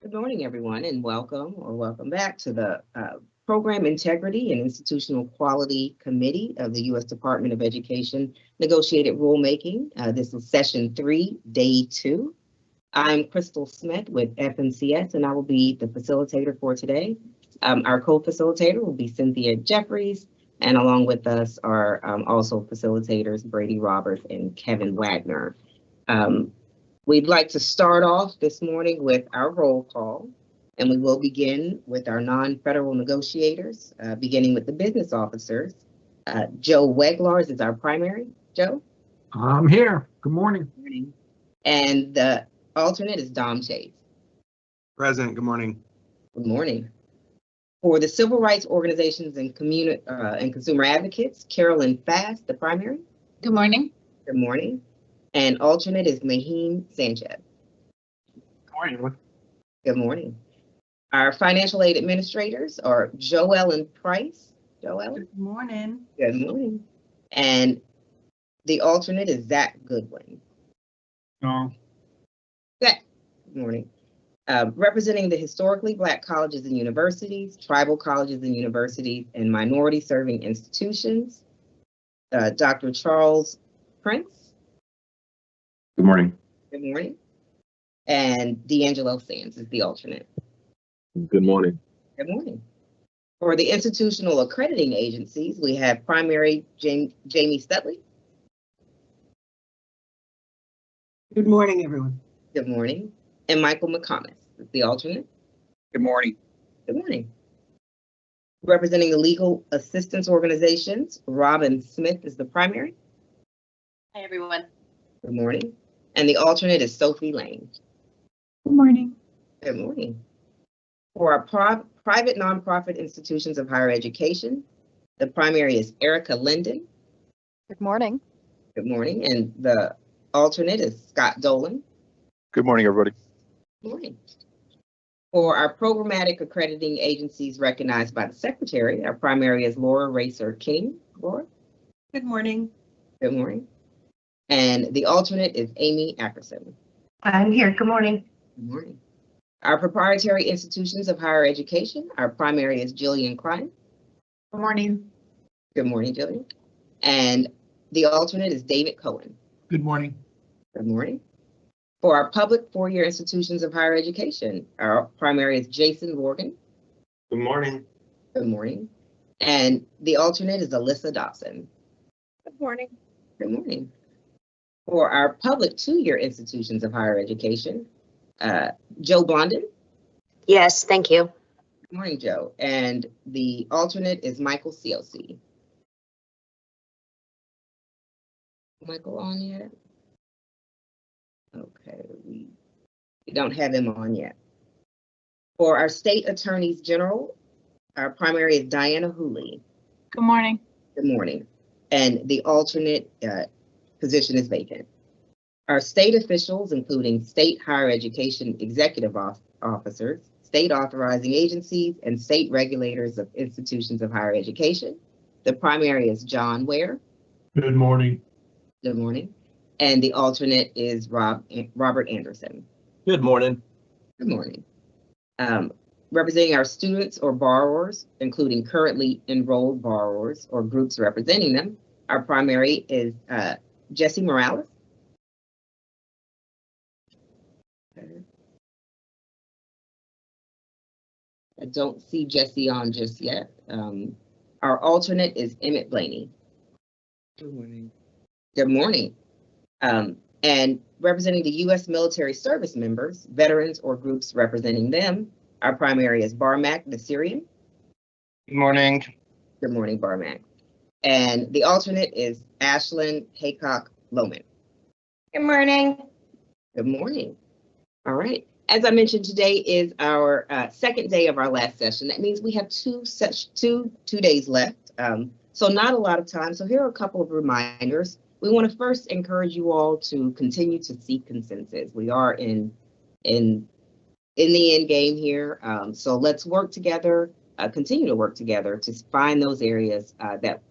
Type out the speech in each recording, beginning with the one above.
Good morning, everyone, and welcome back to the Program Integrity and Institutional Quality Committee of the U.S. Department of Education Negotiated Rulemaking. This is session 3, day 2. I'm Crystal Smith with FNCS, and I will be the facilitator for today. Our co-facilitator will be Cynthia Jeffries, and along with us are also facilitators Brady Roberts and Kevin Wagner. We'd like to start off this morning with our roll call, and we will begin with our non-federal negotiators, beginning with the business officers. Joe Weglars is our primary. Joe? I'm here. Good morning. Good morning. And the alternate is Dom Chase. Present. Good morning. Good morning. For the civil rights organizations and community and consumer advocates, Carolyn Fast, the primary. Good morning. Good morning. And alternate is Mahim Sanchez. Good morning, everyone. Good morning. Our financial aid administrators are Joellen Price. Joellen? Good morning. Good morning. And the alternate is Zach Goodwin. No. Zach, good morning. Representing the historically Black colleges and universities, tribal colleges and universities, and minority serving institutions, Dr. Charles Prince. Good morning. Good morning. And D'Angelo Sands is the alternate. Good morning. Good morning. For the institutional accrediting agencies, we have primary Jamie Studley. Good morning, everyone. Good morning. And Michael McComas is the alternate. Good morning. Good morning. Representing the legal assistance organizations, Robin Smith is the primary. Hi, everyone. Good morning. And the alternate is Sophie Lane. Good morning. Good morning. For our private nonprofit institutions of higher education, the primary is Erica Linden. Good morning. Good morning. And the alternate is Scott Dolan. Good morning, everybody. Good morning. For our programmatic accrediting agencies recognized by the Secretary, our primary is Laura Racer King. Laura? Good morning. Good morning. And the alternate is Amy Ackerson. I'm here. Good morning. Good morning. Our proprietary institutions of higher education, our primary is Jillian Klein. Good morning. Good morning, Jillian. And the alternate is David Cohen. Good morning. Good morning. For our public four-year institutions of higher education, our primary is Jason Morgan. Good morning. Good morning. And the alternate is Alyssa Dawson. Good morning. Good morning. For our public two-year institutions of higher education, Joe Blondin. Yes, thank you. Good morning, Joe. And the alternate is Michael COC. Michael on yet? Okay, we don't have him on yet. For our state attorneys general, our primary is Diana Hooley. Good morning. Good morning. And the alternate position is vacant. Our state officials, including state higher education executive officers, state authorizing agencies, and state regulators of institutions of higher education. The primary is John Ware. Good morning. Good morning. And the alternate is Robert Anderson. Good morning. Good morning. Representing our students or borrowers, including currently enrolled borrowers or groups representing them, our primary is Jesse Morales. I don't see Jesse on just yet. Our alternate is Emmett Blaney. Good morning. Good morning. And representing the U.S. military service members, veterans, or groups representing them, our primary is Barmac Nasirian. Good morning. Good morning, Barmac. And the alternate is Ashlyn Haycock Lohman. Good morning. Good morning. All right. As I mentioned, today is our second day of our last session. That means we have two days left. So not a lot of time. So here are a couple of reminders. We want to first encourage you all to continue to seek consensus. We are in the end game here. So let's work together, continue to work together to find those areas that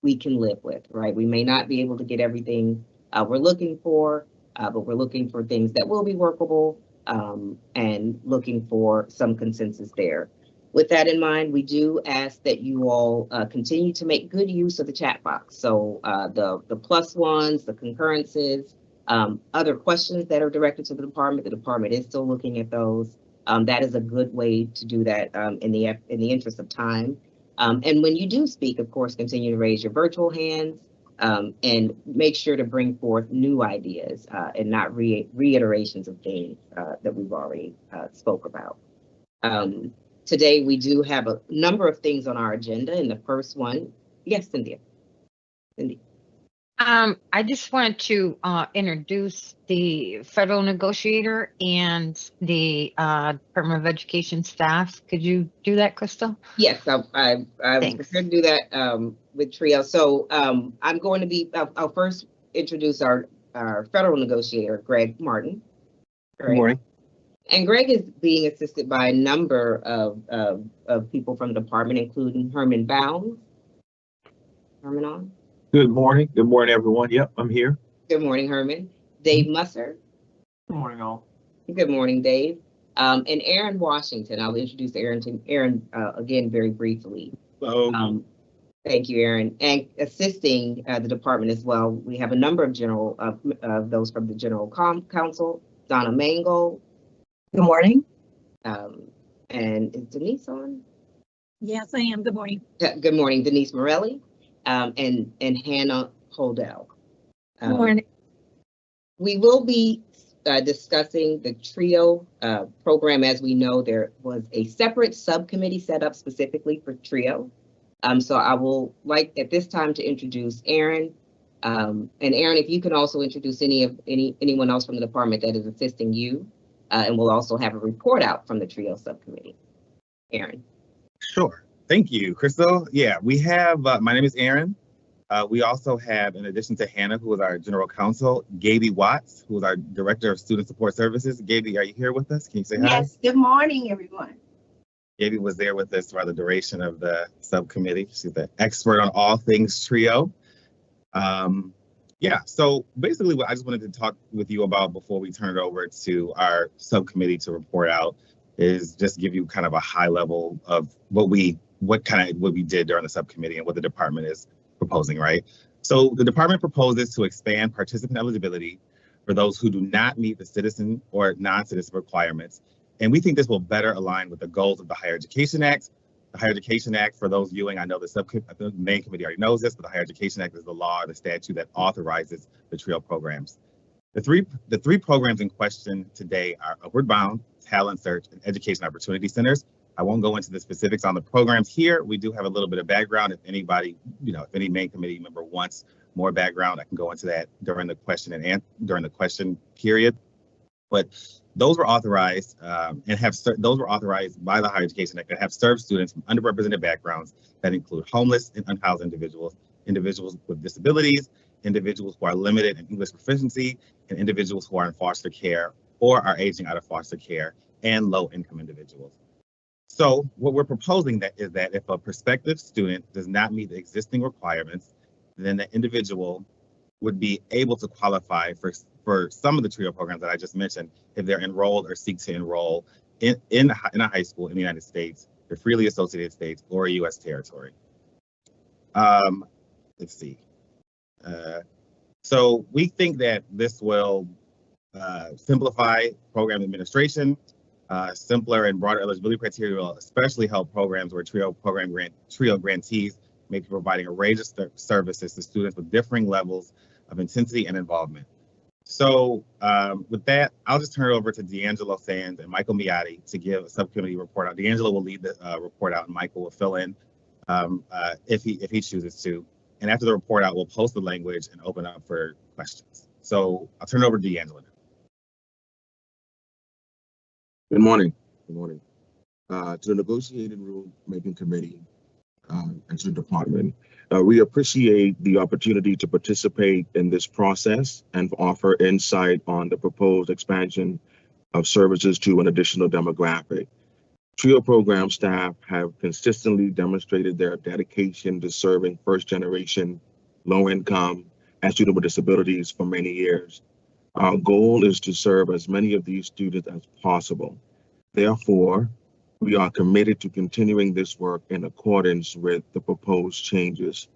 we can live with, right? We may not be able to get everything we're looking for, but we're looking for things that will be workable and looking for some consensus there. With that in mind, we do ask that you all continue to make good use of the chat box. So the plus ones, the concurrences, other questions that are directed to the department is still looking at those. That is a good way to do that in the interest of time. And when you do speak, of course, continue to raise your virtual hands and make sure to bring forth new ideas and not reiterations of things that we've already spoke about. Today, we do have a number of things on our agenda, and the first one, yes, Cynthia. Cindy. I just wanted to introduce the federal negotiator and the Department of Education staff. Could you do that, Crystal? Yes, I was prepared to do that with TRIO. So I'm going to be, I'll first introduce our federal negotiator, Greg Martin. Good morning. And Greg is being assisted by a number of people from the department, including Herman Bounds. Herman on? Good morning. Good morning, everyone. Yep, I'm here. Good morning, Herman. Dave Musser. Good morning, all. Good morning, Dave. And Aaron Washington. I'll introduce Aaron again very briefly. Thank you, Aaron. And assisting the department as well, we have a number of those from the General Counsel, Donna Mangle. Good morning. And is Denise on? Yes, I am. Good morning. Good morning, Denise Morelli, and Hannah Holdell. Good morning. We will be discussing the TRIO program. As we know, there was a separate subcommittee set up specifically for TRIO. So I will like at this time to introduce Aaron. And Aaron, if you can also introduce anyone else from the department that is assisting you. And we'll also have a report out from the TRIO subcommittee. Aaron. Sure. Thank you, Crystal. Yeah, we have, my name is Aaron. We also have, in addition to Hannah, who is our general counsel, Gaby Watts, who is our director of student support services. Gaby, are you here with us? Can you say hi? Yes. Good morning, everyone. Gaby was there with us throughout the duration of the subcommittee. She's the expert on all things TRIO. Yeah, so basically what I just wanted to talk with you about before we turn it over to our subcommittee to report out is just give you kind of a high level of what we did during the subcommittee and what the department is proposing, right? So the department proposes to expand participant eligibility for those who do not meet the citizen or non-citizen requirements. And we think this will better align with the goals of the Higher Education Act. The Higher Education Act, for those viewing, I know the main committee already knows this, but the Higher Education Act is the law or the statute that authorizes the TRIO programs. The three programs in question today are Upward Bound, Talent Search, and Education Opportunity Centers. I won't go into the specifics on the programs here. We do have a little bit of background. If anybody, if any main committee member wants more background, I can go into that during the question period. But those were authorized those were authorized by the Higher Education Act that have served students from underrepresented backgrounds that include homeless and unhoused individuals, individuals with disabilities, individuals who are limited in English proficiency, and individuals who are in foster care or are aging out of foster care, and low-income individuals. So what we're proposing is that if a prospective student does not meet the existing requirements, then the individual would be able to qualify for some of the TRIO programs that I just mentioned if they're enrolled or seek to enroll in a high school in the United States, the freely associated states, or a U.S. territory. Let's see. So we think that this will simplify program administration. Simpler and broader eligibility criteria will especially help programs where TRIO grantees may be providing a range of services to students with differing levels of intensity and involvement. So with that, I'll just turn it over to D'Angelo Sands and Michael Miotti to give a subcommittee report out. D'Angelo will lead the report out and Michael will fill in if he chooses to. And after the report out, we'll post the language and open up for questions. So I'll turn it over to D'Angelo. Good morning. Good morning. To the Negotiated Rulemaking Committee and to the department, we appreciate the opportunity to participate in this process and offer insight on the proposed expansion of services to an additional demographic. TRIO program staff have consistently demonstrated their dedication to serving first-generation, low-income, and students with disabilities for many years. Our goal is to serve as many of these students as possible. Therefore, we are committed to continuing this work in accordance with the proposed changes.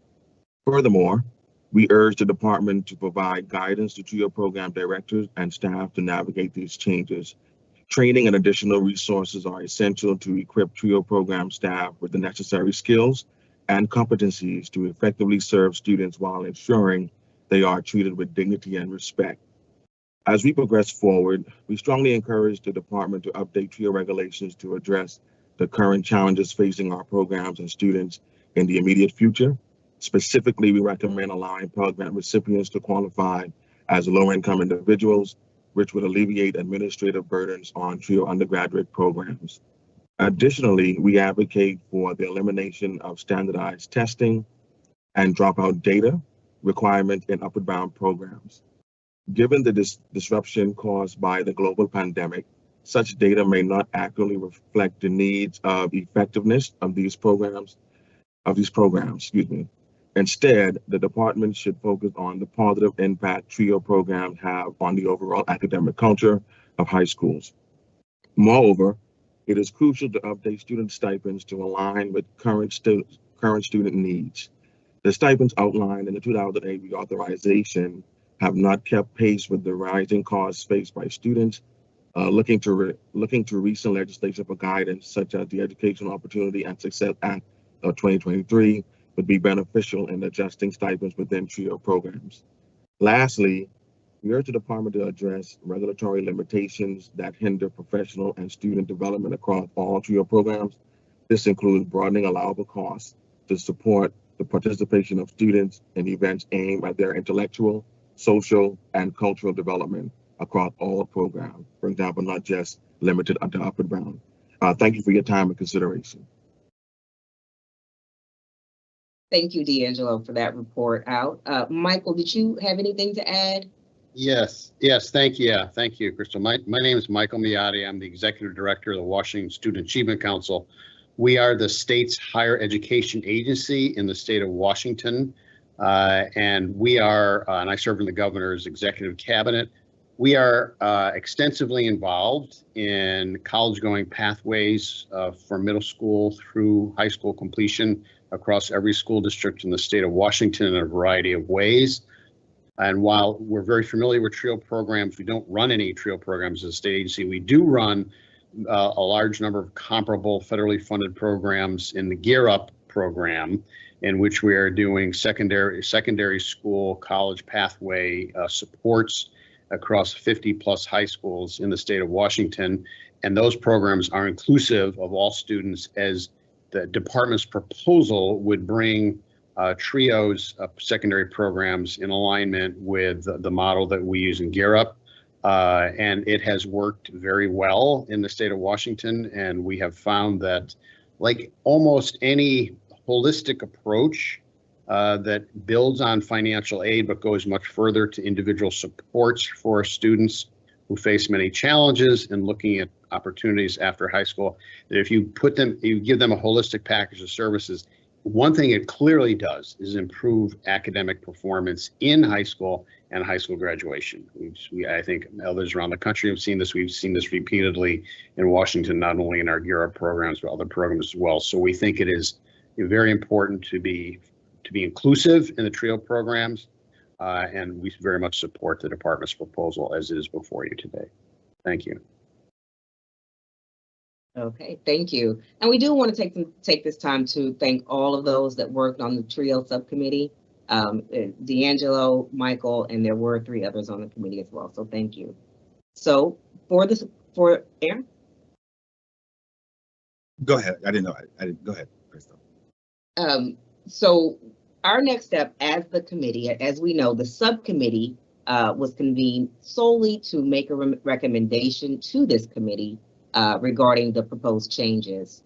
Furthermore, we urge the department to provide guidance to TRIO program directors and staff to navigate these changes. Training and additional resources are essential to equip TRIO program staff with the necessary skills and competencies to effectively serve students while ensuring they are treated with dignity and respect. As we progress forward, we strongly encourage the department to update TRIO regulations to address the current challenges facing our programs and students in the immediate future. Specifically, we recommend allowing Pell Grant recipients to qualify as low-income individuals, which would alleviate administrative burdens on TRIO undergraduate programs. Additionally, we advocate for the elimination of standardized testing and dropout data requirements in upward bound programs. Given the disruption caused by the global pandemic, such data may not accurately reflect the needs of effectiveness of these programs. Instead, the department should focus on the positive impact TRIO programs have on the overall academic culture of high schools. Moreover, it is crucial to update student stipends to align with current student needs. The stipends outlined in the 2008 reauthorization have not kept pace with the rising costs faced by students looking to recent legislation for guidance, such as the Educational Opportunity and Success Act of 2023, would be beneficial in adjusting stipends within TRIO programs. Lastly, we urge the department to address regulatory limitations that hinder professional and student development across all TRIO programs. This includes broadening allowable costs to support the participation of students in events aimed at their intellectual, social, and cultural development across all programs. For example, not just limited to upward bound. Thank you for your time and consideration. Thank you, D'Angelo, for that report out. Michael, did you have anything to add? Yes, thank you. Yeah, thank you, Crystal. My name is Michael Miotti. I'm the Executive Director of the Washington Student Achievement Council. We are the state's higher education agency in the state of Washington. And we are, and I serve in the governor's executive cabinet. We are extensively involved in college-going pathways from middle school through high school completion across every school district in the state of Washington in a variety of ways. And while we're very familiar with TRIO programs, we don't run any TRIO programs as a state agency. We do run a large number of comparable federally funded programs in the Gear Up program, in which we are doing secondary school college pathway supports across 50 plus high schools in the state of Washington. And those programs are inclusive of all students, as the department's proposal would bring TRIO's secondary programs in alignment with the model that we use in Gear Up. And it has worked very well in the state of Washington. And we have found that, like almost any holistic approach that builds on financial aid but goes much further to individual supports for students who face many challenges and looking at opportunities after high school, that if you give them a holistic package of services, one thing it clearly does is improve academic performance in high school and high school graduation. I think others around the country have seen this. We've seen this repeatedly in Washington, not only in our Gear Up programs, but other programs as well. So we think it is very important to be inclusive in the TRIO programs, and we very much support the department's proposal as it is before you today. Thank you. Okay, thank you. And we do want to take this time to thank all of those that worked on the TRIO subcommittee, D'Angelo, Michael, and there were 3 others on the committee as well. So thank you. So for Aaron? Go ahead. I didn't know. I didn't. Go ahead, Crystal. So our next step as the committee, as we know, the subcommittee was convened solely to make a recommendation to this committee regarding the proposed changes.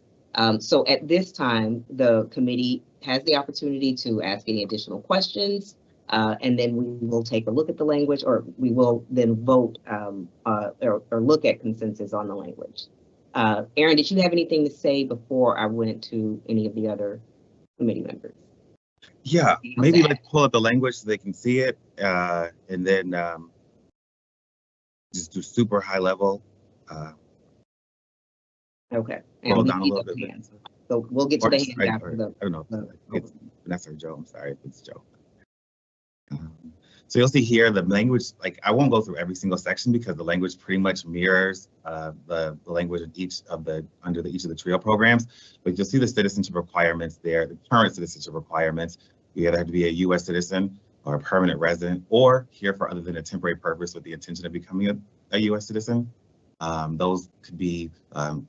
So at this time, the committee has the opportunity to ask any additional questions, and then we will take a look at the language, or we will then vote or look at consensus on the language. Aaron, did you have anything to say before I went to any of the other committee members? Yeah, maybe let's pull up the language so they can see it, and then just do super high level. Okay. Scroll And we down a need little those bit. hands. So we'll get to Or the just- hands I after the. don't know. the- It's Vanessa or Joe. I'm sorry if it's Joe. So you'll see here the language, like I won't go through every single section because the language pretty much mirrors the language in each of the TRIO programs. But you'll see the citizenship requirements there, the current citizenship requirements. You either have to be a U.S. citizen or a permanent resident, or here for other than a temporary purpose with the intention of becoming a U.S. citizen. Those could be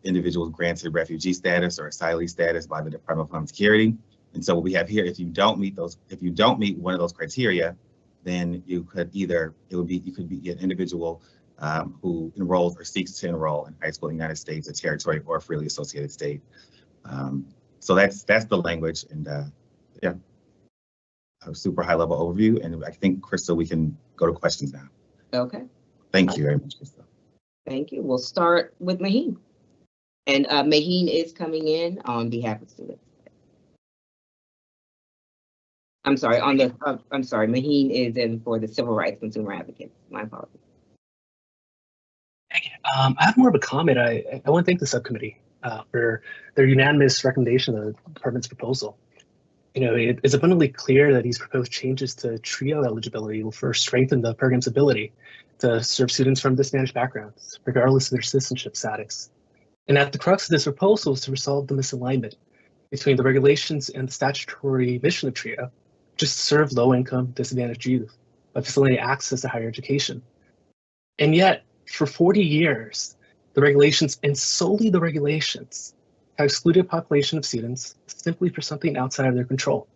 individuals granted refugee status or asylee status by the Department of Homeland Security. And so what we have here, if you don't meet one of those criteria, then you could be an individual who enrolls or seeks to enroll in high school in the United States, a territory, or a freely associated state. So that's the language, and yeah, a super high level overview. And I think, Crystal, we can go to questions now. Okay. Thank you very much, Crystal. Thank you. We'll start with Maheen. And Maheen is coming in on behalf of students. I'm sorry, Maheen is in for the Civil Rights Consumer Advocates. My apologies. I have more of a comment. I want to thank the subcommittee for their unanimous recommendation of the department's proposal. You know, it's abundantly clear that these proposed changes to TRIO eligibility will first strengthen the program's ability to serve students from disadvantaged backgrounds, regardless of their citizenship status. And at the crux of this proposal is to resolve the misalignment between the regulations and the statutory mission of TRIO, just to serve low-income, disadvantaged youth by facilitating access to higher education. And yet, for 40 years, the regulations, and solely the regulations, have excluded a population of students simply for something outside of their control.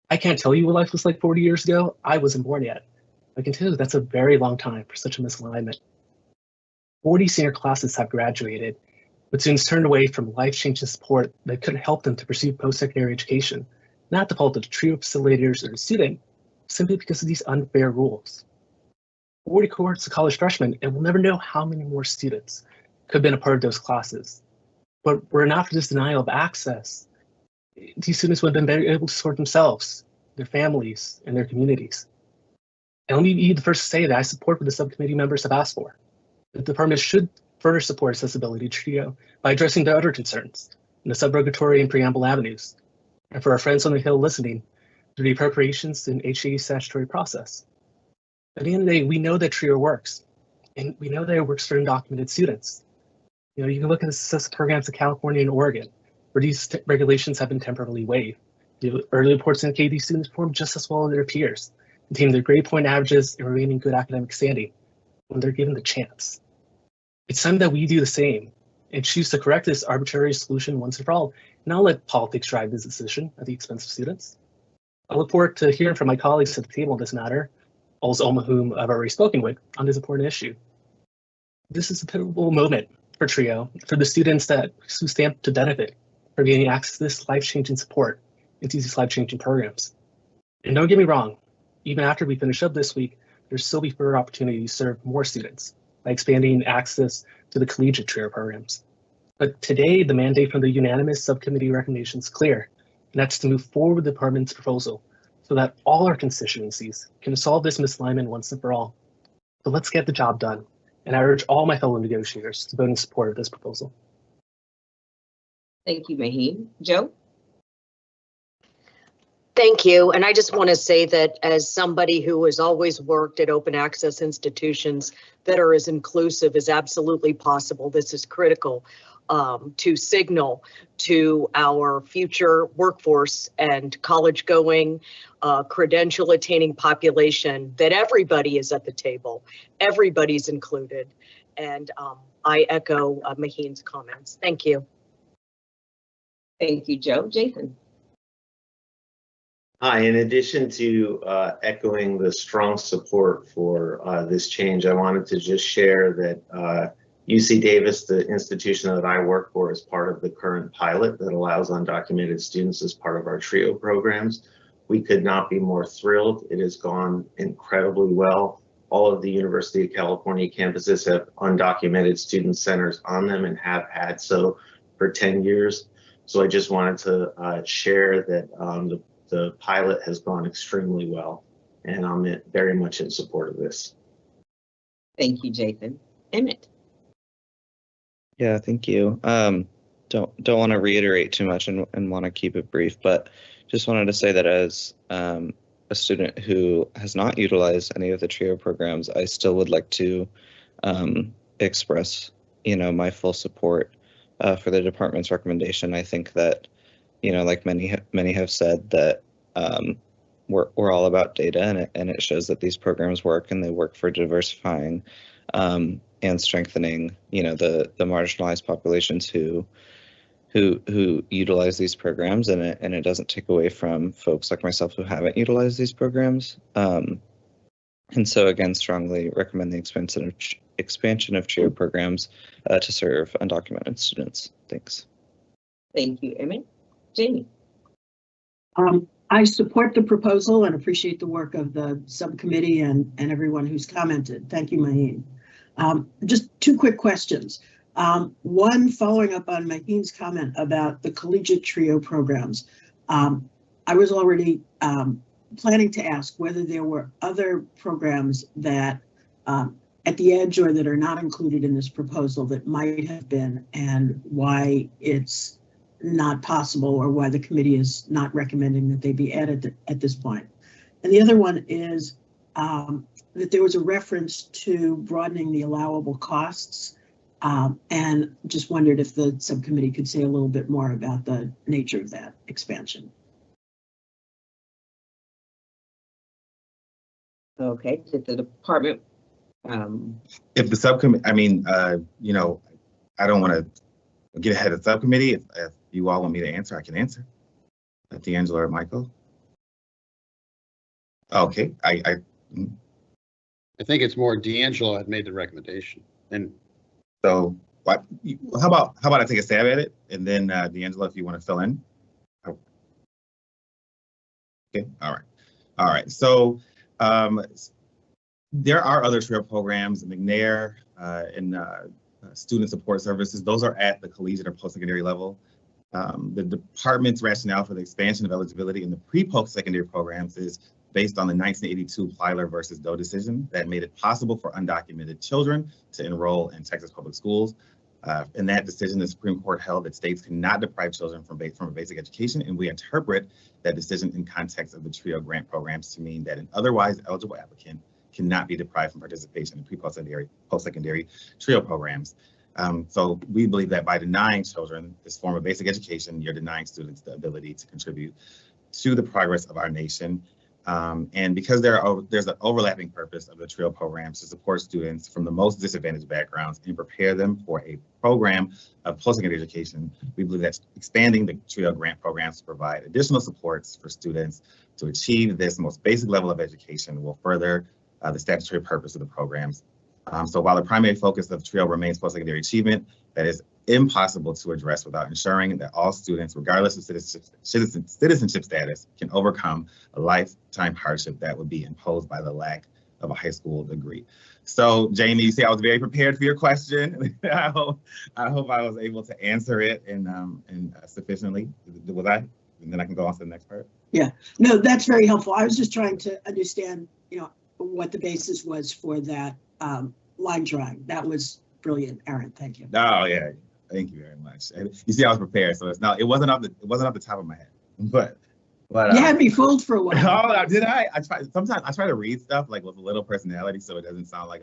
I can't tell you what life was like 40 years ago. I wasn't born yet. I can tell you that's a very long time for such a misalignment. 40 senior classes have graduated, but students turned away from life-changing support that couldn't help them to pursue post-secondary education, not the fault of the TRIO facilitators or the student, simply because of these unfair rules. 40 cohorts of college freshmen, and we'll never know how many more students could have been a part of those classes. But were it not for this denial of access, these students would have been better able to support themselves, their families, and their communities. And let me be the first to say that I support what the subcommittee members have asked for. The department should further support accessibility to TRIO by addressing the other concerns in the subrogatory and preamble avenues. And for our friends on the Hill listening, through the appropriations and HAE statutory process. At the end of the day, we know that TRIO works, and we know that it works for undocumented students. You know, you can look at the success programs in California and Oregon, where these regulations have been temporarily waived. The early reports indicate these students perform just as well as their peers, maintaining their grade point averages and remaining good academic standing when they're given the chance. It's time that we do the same and choose to correct this arbitrary solution once and for all, and not let politics drive this decision at the expense of students. I look forward to hearing from my colleagues at the table on this matter, all whom I've already spoken with on this important issue. This is a pivotal moment for TRIO, for the students who stand to benefit from gaining access to this life-changing support into these life-changing programs. And don't get me wrong, even after we finish up this week, there'll still be further opportunities to serve more students by expanding access to the collegiate TRIO programs. But today, the mandate from the unanimous subcommittee recommendation is clear, and that's to move forward with the department's proposal so that all our constituencies can solve this misalignment once and for all. So let's get the job done. And I urge all my fellow negotiators to vote in support of this proposal. Thank you, Maheen. Joe? Thank you. And I just want to say that as somebody who has always worked at open access institutions that are as inclusive as absolutely possible, this is critical to signal to our future workforce and college going, credential attaining population that everybody is at the table, everybody's included. And I echo Maheen's comments. Thank you. Thank you, Joe. Jason? Hi, in addition to echoing the strong support for this change, I wanted to just share that UC Davis, the institution that I work for, is part of the current pilot that allows undocumented students as part of our TRIO programs. We could not be more thrilled. It has gone incredibly well. All of the University of California campuses have undocumented student centers on them and have had so for 10 years. So I just wanted to share that the pilot has gone extremely well, and I'm very much in support of this. Thank you, Jason. Emmett? Yeah, thank you. Don't want to reiterate too much and want to keep it brief, but just wanted to say that as a student who has not utilized any of the TRIO programs, I still would like to express, my full support for the department's recommendation. I think that, like many have said, that we're all about data, and it shows that these programs work, and they work for diversifying and strengthening, the marginalized populations who utilize these programs, and it doesn't take away from folks like myself who haven't utilized these programs. And so again, strongly recommend the expansion of TRIO programs to serve undocumented students. Thanks. Thank you, Emmett. Jamie? I support the proposal and appreciate the work of the subcommittee and everyone who's commented. Thank you, Maheen. Just two quick questions. One, following up on Maheen's comment about the collegiate TRIO programs. I was already planning to ask whether there were other programs that at the edge or that are not included in this proposal that might have been, and why it's not possible, or why the committee is not recommending that they be added at this point. And the other one is that there was a reference to broadening the allowable costs, and just wondered if the subcommittee could say a little bit more about the nature of that expansion. Okay, did the department? If the subcommittee, I don't want to get ahead of the subcommittee. If you all want me to answer, I can answer. D'Angelo or Michael? Okay, I think it's more D'Angelo had made the recommendation. And so what, how about I take a stab at it, and then D'Angelo, if you want to fill in. Okay, all right. So there are other TRIO programs, McNair and student support services. Those are at the collegiate or post-secondary level. The department's rationale for the expansion of eligibility in the pre-post-secondary programs is based on the 1982 Plyler versus Doe decision that made it possible for undocumented children to enroll in Texas public schools. In that decision, the Supreme Court held that states cannot deprive children from a basic education, and we interpret that decision in context of the TRIO grant programs to mean that an otherwise eligible applicant cannot be deprived from participation in post-secondary TRIO programs. So we believe that by denying children this form of basic education, you're denying students the ability to contribute to the progress of our nation. And because there's an overlapping purpose of the TRIO programs to support students from the most disadvantaged backgrounds and prepare them for a program of post-secondary education, we believe that expanding the TRIO grant programs to provide additional supports for students to achieve this most basic level of education will further the statutory purpose of the programs. So while the primary focus of TRIO remains post-secondary achievement, that is impossible to address without ensuring that all students, regardless of citizenship status, can overcome a lifetime hardship that would be imposed by the lack of a high school degree. So Jamie, you see I was very prepared for your question. I hope I was able to answer it and sufficiently. Was I? And then I can go on to the next part. Yeah, no, that's very helpful. I was just trying to understand, what the basis was for that line drawing. That was brilliant, Aaron. Thank you. Oh yeah, thank you very much. You see, I was prepared, so it wasn't off the top of my head, but you had me fooled for a while. Oh, did I? Sometimes I try to read stuff like with a little personality, so it doesn't sound like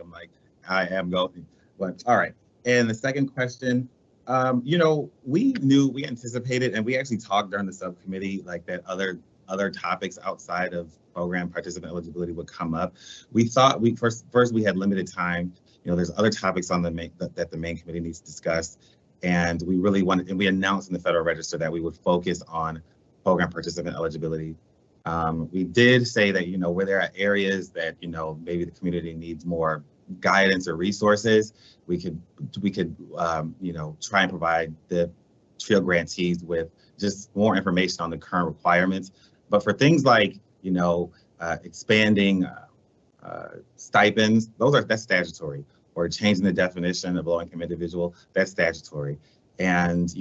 I am going. But all right. And the second question, we anticipated, and we actually talked during the subcommittee like that other topics outside of program participant eligibility would come up. We thought we had limited time. There's other topics on that the main committee needs to discuss, and we really wanted, and we announced in the Federal Register that we would focus on program participant eligibility. We did say that where there are areas that maybe the community needs more guidance or resources, we could try and provide the TRIO grantees with just more information on the current requirements. But for things like expanding stipends, that's statutory, or changing the definition of low-income individual, that's statutory. and,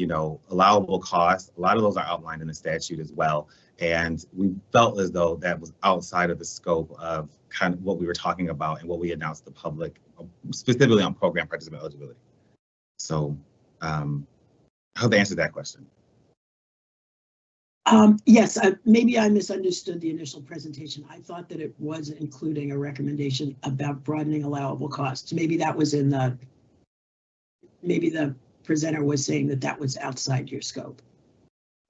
allowable costs. A lot of those are outlined in the statute as well. And we felt as though that was outside of the scope of kind of what we were talking about and what we announced to the public, specifically on program participant eligibility. So I hope I answered that question. Yes, maybe I misunderstood the initial presentation. I thought that it was including a recommendation about broadening allowable costs. Maybe that was maybe the presenter was saying that was outside your scope.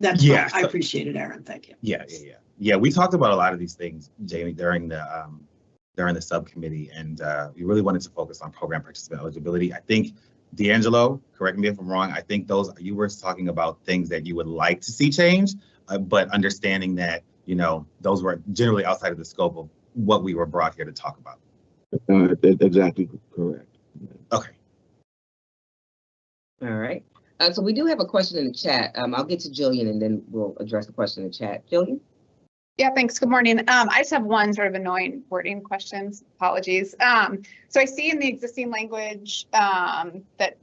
That's fine. I appreciate it, Aaron. Thank you. Yeah. We talked about a lot of these things, Jamie, during the subcommittee, and we really wanted to focus on program participant eligibility. I think, D'Angelo, correct me if I'm wrong, I think you were talking about things that you would like to see change, but understanding that, those were generally outside of the scope of what we were brought here to talk about. Exactly correct. Okay. All right. So we do have a question in the chat. I'll get to Jillian and then we'll address the question in the chat. Jillian? Yeah, thanks. Good morning. I just have one sort of annoying wording questions. Apologies. So I see in the existing language that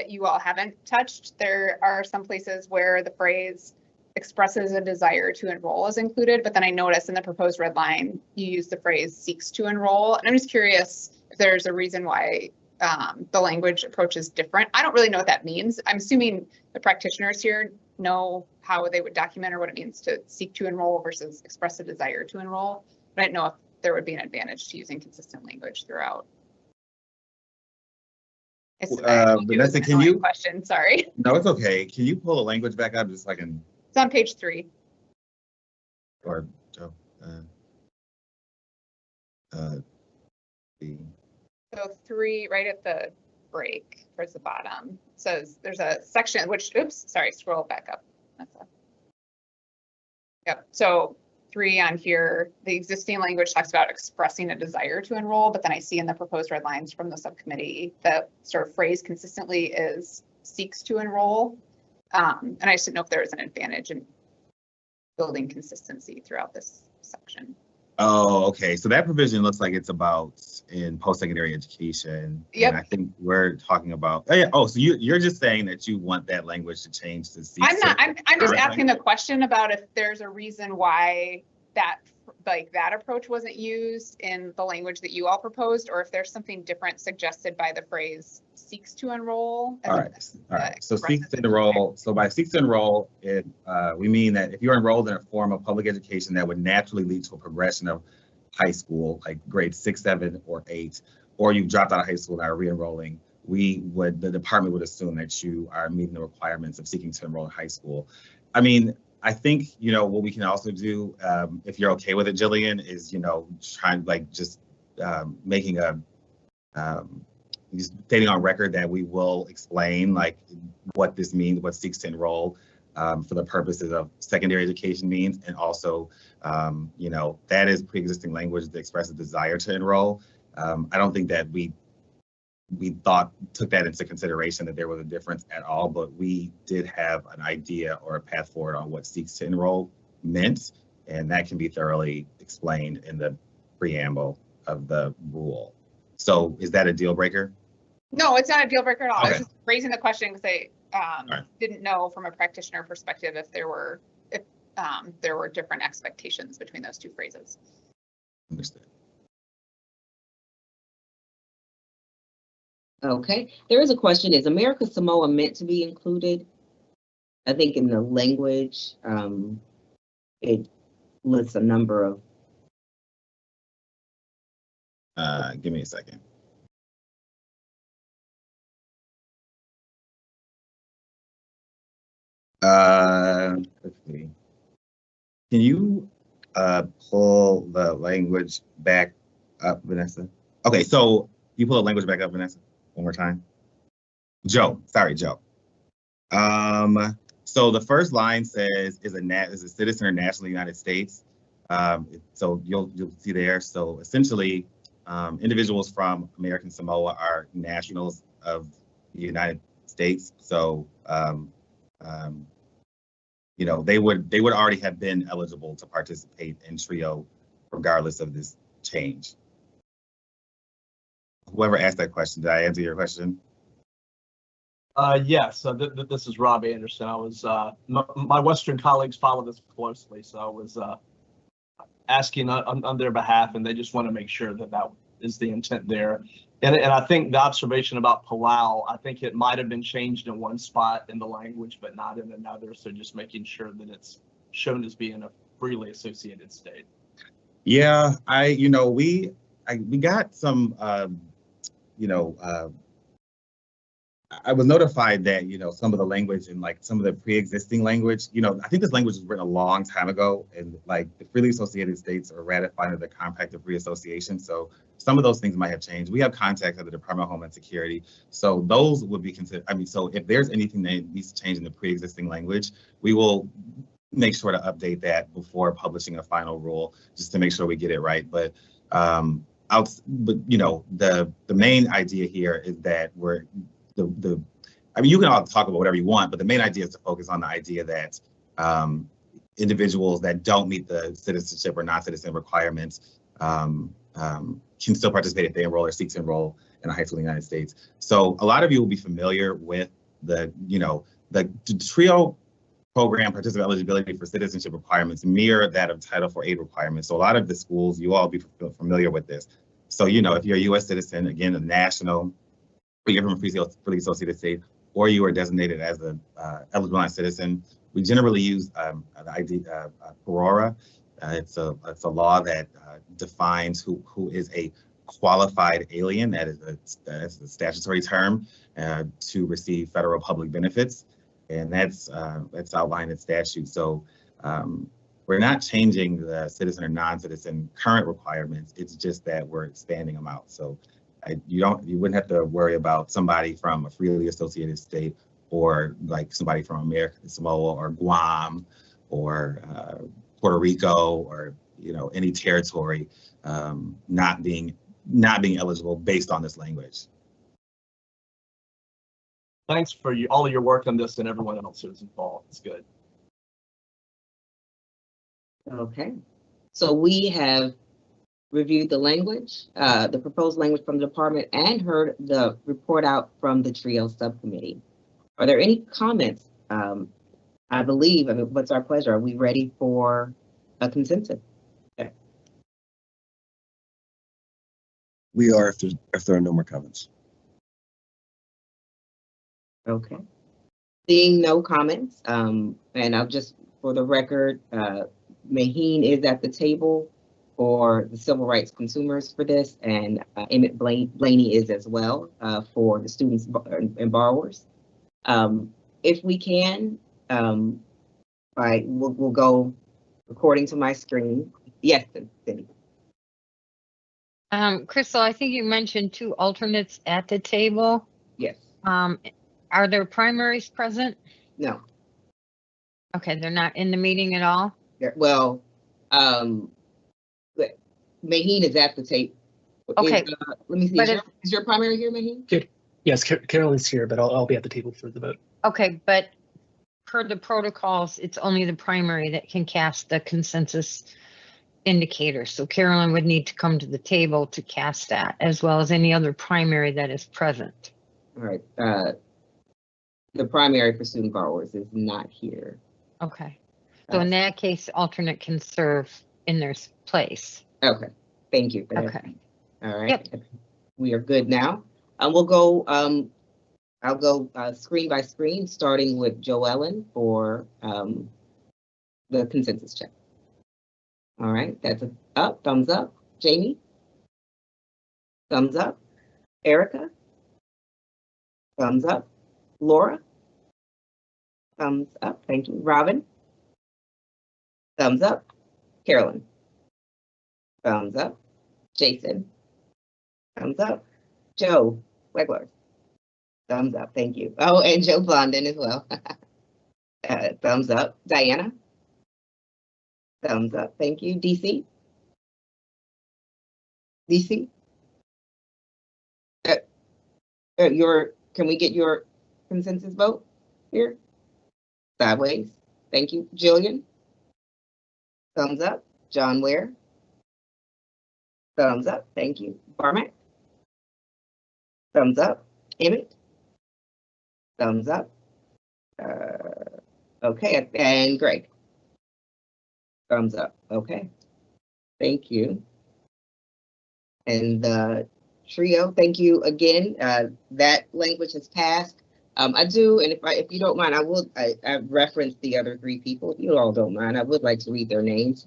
you all haven't touched, there are some places where the phrase expresses a desire to enroll is included, but then I noticed in the proposed red line, you use the phrase seeks to enroll. And I'm just curious if there's a reason why the language approach is different. I don't really know what that means. I'm assuming the practitioners here know how they would document or what it means to seek to enroll versus express a desire to enroll. But I don't know if there would be an advantage to using consistent language throughout. Vanessa, can you? Question, sorry. No, it's okay. Can you pull the language back up just so I can? It's on page 3. Or Joe. So 3, right at the break towards the bottom, says there's a section which, scroll back up. Yep. So 3 on here, the existing language talks about expressing a desire to enroll, but then I see in the proposed red lines from the subcommittee, the sort of phrase consistently is seeks to enroll. And I just didn't know if there was an advantage in building consistency throughout this section. Oh, okay. So that provision looks like it's about in post-secondary education. Yep. And I think we're talking about, so you're just saying that you want that language to change to see. I'm just asking the question about if there's a reason why that approach wasn't used in the language that you all proposed, or if there's something different suggested by the phrase seeks to enroll. All right. So seeks to enroll. So by seeks to enroll, we mean that if you're enrolled in a form of public education that would naturally lead to a progression of high school, like grades 6, 7, or 8, or you've dropped out of high school and are re-enrolling, the department would assume that you are meeting the requirements of seeking to enroll in high school. I mean, I think, what we can also do, if you're okay with it, Jillian, is, trying making just stating on record that we will explain what this means, what seeks to enroll for the purposes of secondary education means. And also, that is pre-existing language that expresses desire to enroll. I don't think that we took that into consideration that there was a difference at all, but we did have an idea or a path forward on what seeks to enroll meant, and that can be thoroughly explained in the preamble of the rule. So is that a deal breaker? No, it's not a deal breaker at all. Okay. I was just raising the question because I didn't know from a practitioner perspective if there were different expectations between those two phrases. Understood. Okay, there is a question. Is America Samoa meant to be included? I think in the language, it lists a number of. Give me a second. Let's see. Can you pull the language back up, Vanessa? Okay, so you pull the language back up, Vanessa, one more time. Joe, sorry, Joe. So the first line says is a citizen or national of the United States. So you'll see there. So essentially, individuals from American Samoa are nationals of the United States. So they would already have been eligible to participate in TRIO regardless of this change. Whoever asked that question, did I answer your question? Yes, this is Rob Anderson. I was, my Western colleagues follow this closely, so I was asking on their behalf, and they just want to make sure that that is the intent there. And I think the observation about Palau, I think it might have been changed in one spot in the language, but not in another. So just making sure that it's shown as being a freely associated state. Yeah, we got some, I was notified that, some of the language and like some of the pre-existing language, I think this language was written a long time ago, and like the freely associated states are ratified under the Compact of Free Association. So some of those things might have changed. We have contacts at the Department of Homeland Security. So those would be considered, so if there's anything that needs to change in the pre-existing language, we will make sure to update that before publishing a final rule, just to make sure we get it right. But the main idea here is that you can all talk about whatever you want, but the main idea is to focus on the idea that individuals that don't meet the citizenship or non-citizen requirements can still participate if they enroll or seek to enroll in a high school in the United States. So a lot of you will be familiar with the TRIO program participant eligibility for citizenship requirements mirror that of Title IV aid requirements. So a lot of the schools, you all be familiar with this. So, if you're a U.S. citizen, again, a national, or you're from a freely associated state, or you are designated as a eligible non-citizen, we generally use the ID PERORA. It's a law that defines who is a qualified alien. That's a statutory term to receive federal public benefits, and that's outlined in statute. So we're not changing the citizen or non-citizen current requirements. It's just that we're expanding them out. So you wouldn't have to worry about somebody from a freely associated state or like somebody from American Samoa or Guam or Puerto Rico or any territory not being eligible based on this language. Thanks for all of your work on this and everyone else who's involved. It's good. Okay, so we have reviewed the language, the proposed language from the department, and heard the report out from the TRIO subcommittee. Are there any comments? I believe, what's our pleasure? Are we ready for a consensus? Okay. We are, if there are no more comments. Okay. Seeing no comments, and I'll just, for the record, Maheen is at the table for the civil rights consumers for this, and Emmett Blaney is as well for the students and borrowers. If we can, we'll go according to my screen. Yes, Cindy. Crystal, I think you mentioned 2 alternates at the table. Yes. Are there primaries present? No. Okay, they're not in the meeting at all? Well, Maheen is at the table. Okay. Let me see. Is your primary here, Maheen? Yes, Carolyn's here, but I'll be at the table for the vote. Okay, but per the protocols, it's only the primary that can cast the consensus indicator. So Carolyn would need to come to the table to cast that, as well as any other primary that is present. All right. The primary for student borrowers is not here. Okay. So in that case, alternate can serve in their place. Okay. Thank you. Okay. All right. Yep. We are good now. We'll go, I'll go screen by screen, starting with Joellen for the consensus check. All right, that's a up, thumbs up. Jamie? Thumbs up. Erica? Thumbs up. Laura? Thumbs up, thank you. Robin? Thumbs up. Carolyn? Thumbs up. Jason? Thumbs up. Joe Wegler? Thumbs up, thank you. Oh, and Joe Blondin as well. Thumbs up. Diana? Thumbs up, thank you. DC? DC? Can we get your consensus vote here? Sideways, thank you. Jillian? Thumbs up. John Ware? Thumbs up, thank you. Barmack? Thumbs up. Emmett? Thumbs up. Okay, and Greg? Thumbs up. Okay. Thank you. And the trio, thank you again. That language has passed. I do, and if you don't mind, I referenced the other three people. If you all don't mind, I would like to read their names.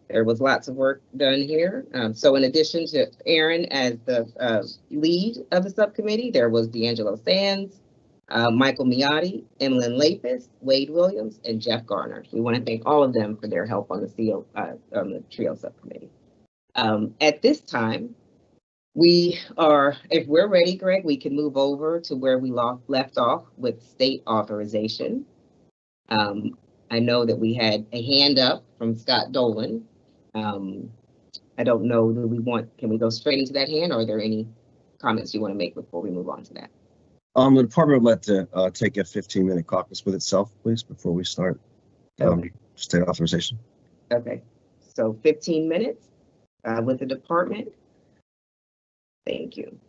There was lots of work done here. So in addition to Aaron as the lead of the subcommittee, there was D'Angelo Sands, Michael Miotti, Emlyn Lapis, Wade Williams, and Jeff Garner. We want to thank all of them for their help on the trio subcommittee. At this time, if we're ready, Greg, we can move over to where we left off with state authorization. I know that we had a hand up from Scott Dolan. I don't know, can we go straight into that hand, or are there any comments you want to make before we move on to that? The department would like to take a 15-minute caucus with itself, please, before we start state authorization. Okay, so 15 minutes with the department. Thank you.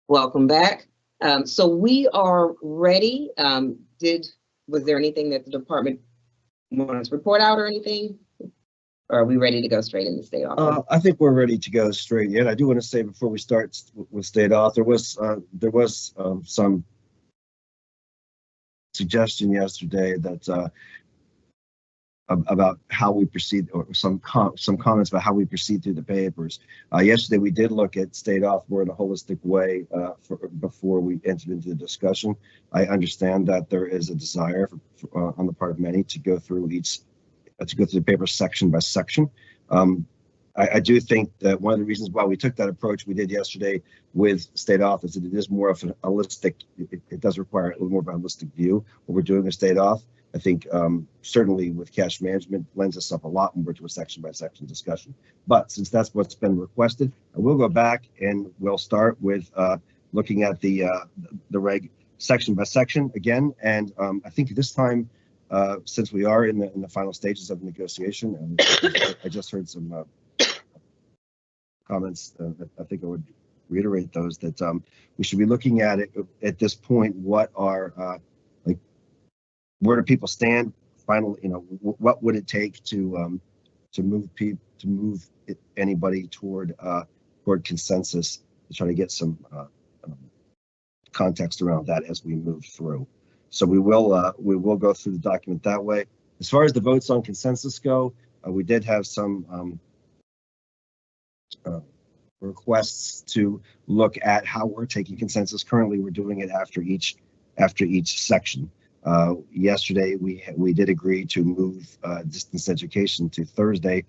Welcome back. So we are ready. Was there anything that the department wanted to report out or anything? Or are we ready to go straight into state author? I think we're ready to go straight in. I do want to say before we start with state author, there was some suggestion yesterday that about how we proceed, or some comments about how we proceed through the papers. Yesterday we did look at state author more in a holistic way before we entered into the discussion. I understand that there is a desire on the part of many to go through the paper section by section. I do think that one of the reasons why we took that approach we did yesterday with state auth is that it is more of a holistic, it does require a little more of a holistic view what we're doing with state auth. I think certainly with cash management lends us up a lot more to a section by section discussion. But since that's what's been requested, I will go back and we'll start with looking at the reg section by section again. And I think this time, since we are in the final stages of negotiation, and I just heard some comments that I think I would reiterate those, that we should be looking at it at this point. What are where do people stand? Finally, what would it take to move anybody toward consensus, to try to get some context around that as we move through. So we will go through the document that way. As far as the votes on consensus go, we did have some requests to look at how we're taking consensus. Currently, we're doing it after each section. Yesterday, we did agree to move distance education to Thursday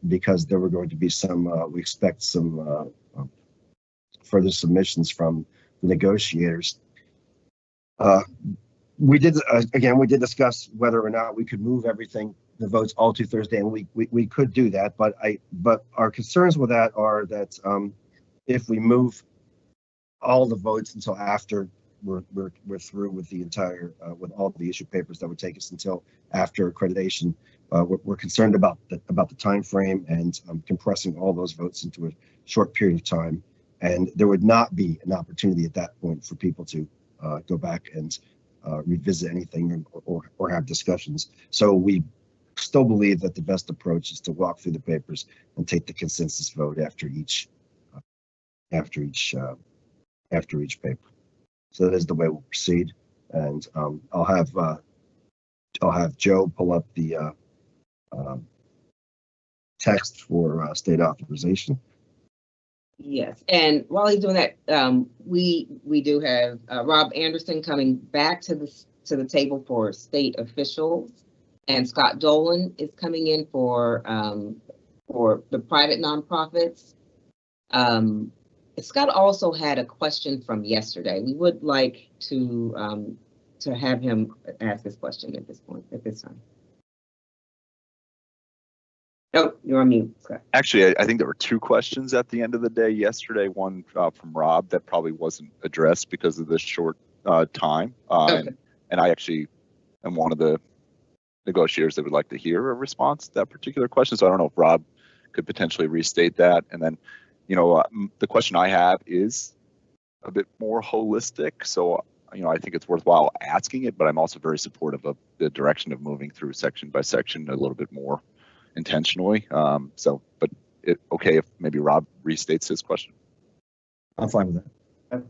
because there were going to be some, we expect some further submissions from the negotiators. We did discuss whether or not we could move the votes all to Thursday, and we could do that. But our concerns with that are that if we move all the votes until after we're through with the entire with all the issue papers, that would take us until after accreditation. We're concerned about the time frame and compressing all those votes into a short period of time, and there would not be an opportunity at that point for people to go back and revisit anything or have discussions. So we still believe that the best approach is to walk through the papers and take the consensus vote after each paper. So that is the way we'll proceed, and I'll have Joe pull up the text for state authorization. Yes, and while he's doing that, we do have Rob Anderson coming back to the table for state officials, and Scott Dolan is coming in for the private nonprofits. Scott also had a question from yesterday. We would like to have him ask this question at this time. Oh, you're on mute, Scott. Actually, I think there were two questions at the end of the day yesterday. One from Rob that probably wasn't addressed because of the short time. Okay. And I actually am one of the negotiators that would like to hear a response to that particular question. So I don't know if Rob could potentially restate that. And then, the question I have is a bit more holistic. So, I think it's worthwhile asking it, but I'm also very supportive of the direction of moving through section by section a little bit more intentionally. But okay if maybe Rob restates his question. I'm fine with that.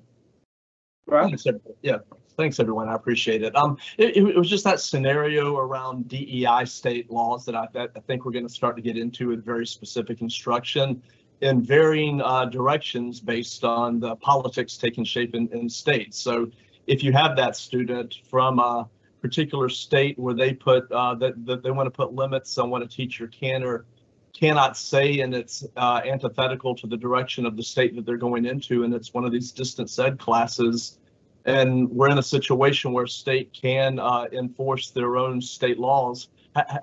Rob? Yeah, thanks everyone. I appreciate it. It was just that scenario around DEI state laws that I think we're going to start to get into with very specific instruction in varying directions based on the politics taking shape in states. So if you have that student from a particular state where they put that they want to put limits on what a teacher can or cannot say, and it's antithetical to the direction of the state that they're going into, and it's one of these distance ed classes, and we're in a situation where state can enforce their own state laws,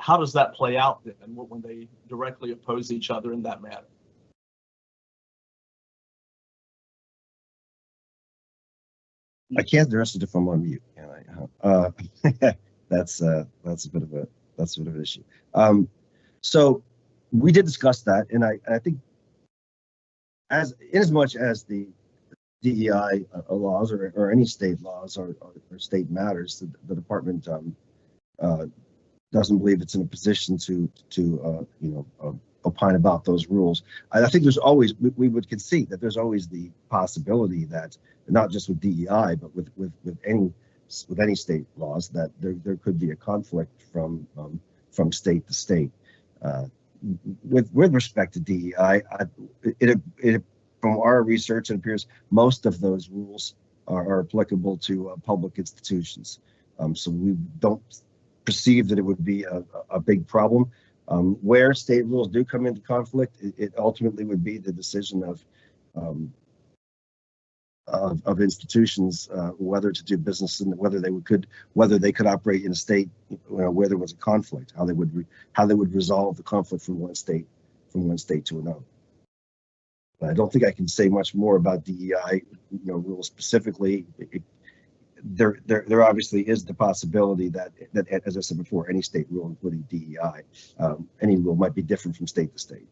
how does that play out then when they directly oppose each other in that manner? I can't address it if I'm on mute. That's a bit of an issue. So we did discuss that, and I think as much as the DEI laws or any state laws or state matters. The department doesn't believe it's in a position to opine about those rules. I think there's always, we would concede that there's always the possibility that, not just with DEI, but with any state laws, that there could be a conflict from state to state. With respect to DEI, from our research, it appears most of those rules are applicable to public institutions. So we don't perceive that it would be a big problem. Where state rules do come into conflict, it ultimately would be the decision of institutions whether to do business and whether they could operate in a state where there was a conflict, how they would resolve the conflict from one state to another. But I don't think I can say much more about DEI rules specifically. There obviously is the possibility that, as I said before, any state rule, including DEI, any rule might be different from state to state.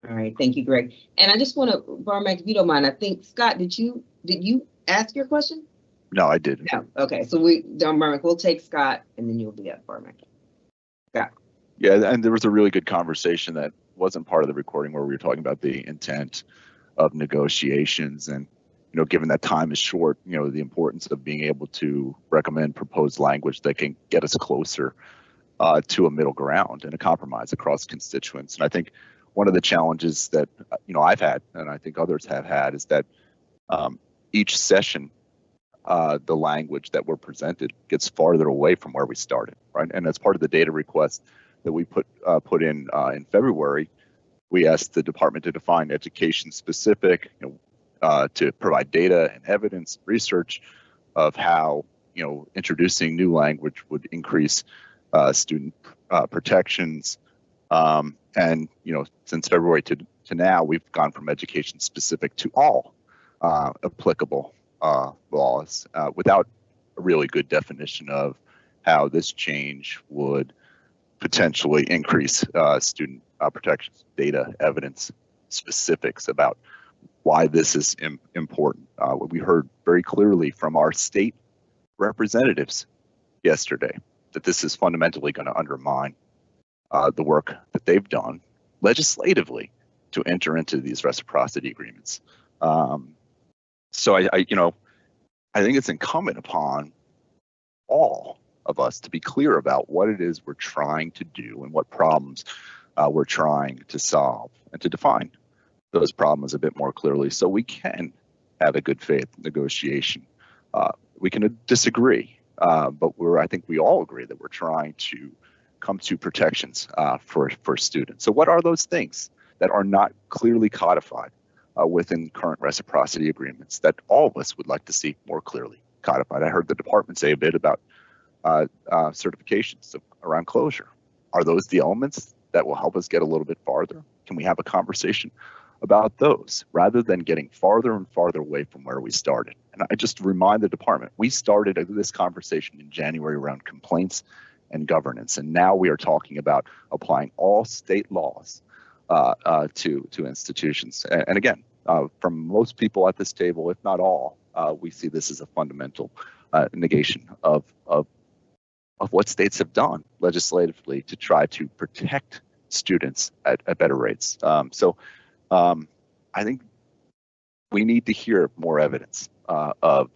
All right, thank you, Greg. And I just want to, Barmack, if you don't mind, I think, Scott, did you ask your question? No, I didn't. No. Okay, so Barmack, we'll take Scott and then you'll be up, Barmack. Scott. Yeah, and there was a really good conversation that wasn't part of the recording where we were talking about the intent of negotiations and, given that time is short, the importance of being able to recommend proposed language that can get us closer to a middle ground and a compromise across constituents. And I think one of the challenges that, I've had, and I think others have had, is that each session, the language that we're presented gets farther away from where we started, right? And as part of the data request that we put in February, we asked the department to define education specific, to provide data and evidence, research of how, introducing new language would increase student protections. And, since February to now, we've gone from education specific to all applicable laws without a really good definition of how this change would potentially increase student protections, data, evidence, specifics about why this is important. What we heard very clearly from our state representatives yesterday, that this is fundamentally going to undermine the work that they've done legislatively to enter into these reciprocity agreements. So I think it's incumbent upon all of us to be clear about what it is we're trying to do and what problems we're trying to solve, and to define those problems a bit more clearly so we can have a good faith negotiation. We can disagree, but I think we all agree that we're trying to come to protections for students. So what are those things that are not clearly codified within current reciprocity agreements that all of us would like to see more clearly codified? I heard the department say a bit about certifications around closure. Are those the elements that will help us get a little bit farther? Can we have a conversation about those rather than getting farther and farther away from where we started? And I just remind the department, we started this conversation in January around complaints and governance, and now we are talking about applying all state laws to institutions. And again, from most people at this table, if not all, we see this as a fundamental negation of what states have done legislatively to try to protect students at better rates. So I think we need to hear more evidence of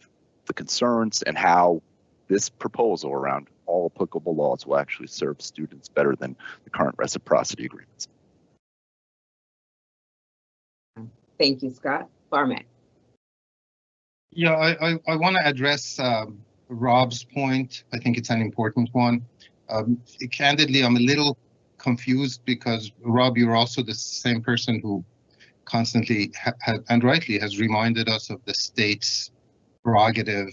the concerns and how this proposal around all applicable laws will actually serve students better than the current reciprocity agreements. Thank you, Scott. Barmack. Yeah, I want to address Rob's point. I think it's an important one. Candidly, I'm a little confused because, Rob, you're also the same person who constantly and rightly has reminded us of the state's prerogative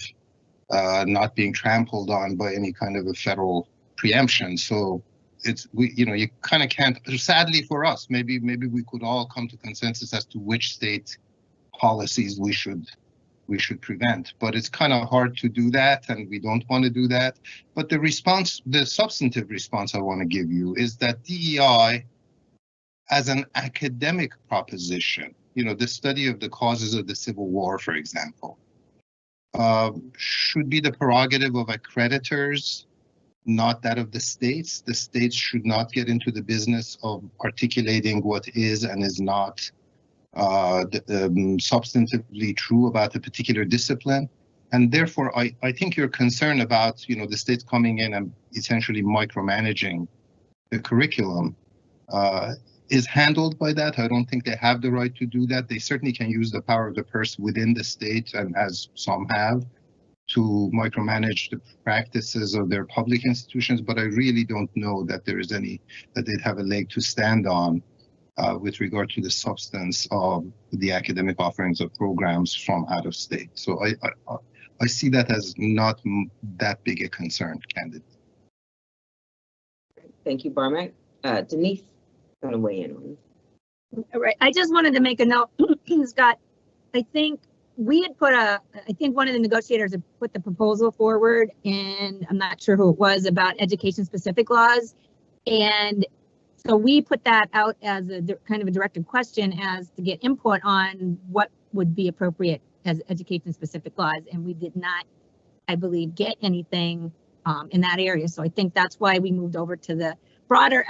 not being trampled on by any kind of a federal preemption. So you kind of can't, sadly for us, maybe we could all come to consensus as to which state policies we should prevent, but it's kind of hard to do that, and we don't want to do that. But the substantive response I want to give you is that DEI as an academic proposition, the study of the causes of the Civil War, for example, should be the prerogative of accreditors, not that of the states. The states should not get into the business of articulating what is and is not substantively true about a particular discipline. And therefore, I think your concern about, the states coming in and essentially micromanaging the curriculum is handled by that. I don't think they have the right to do that. They certainly can use the power of the purse within the state, and as some have, to micromanage the practices of their public institutions. But I really don't know that there is any, that they'd have a leg to stand on with regard to the substance of the academic offerings of programs from out of state. So I see that as not that big a concern, candidly. Thank you, Barmack. Denise, going to weigh in on this. All right. I just wanted to make a note, Scott. I think we had I think one of the negotiators had put the proposal forward, and I'm not sure who it was, about education specific laws. And so we put that out as a kind of a directed question as to get input on what would be appropriate as education specific laws. And we did not, I believe, get anything in that area. So I think that's why we moved over to the broader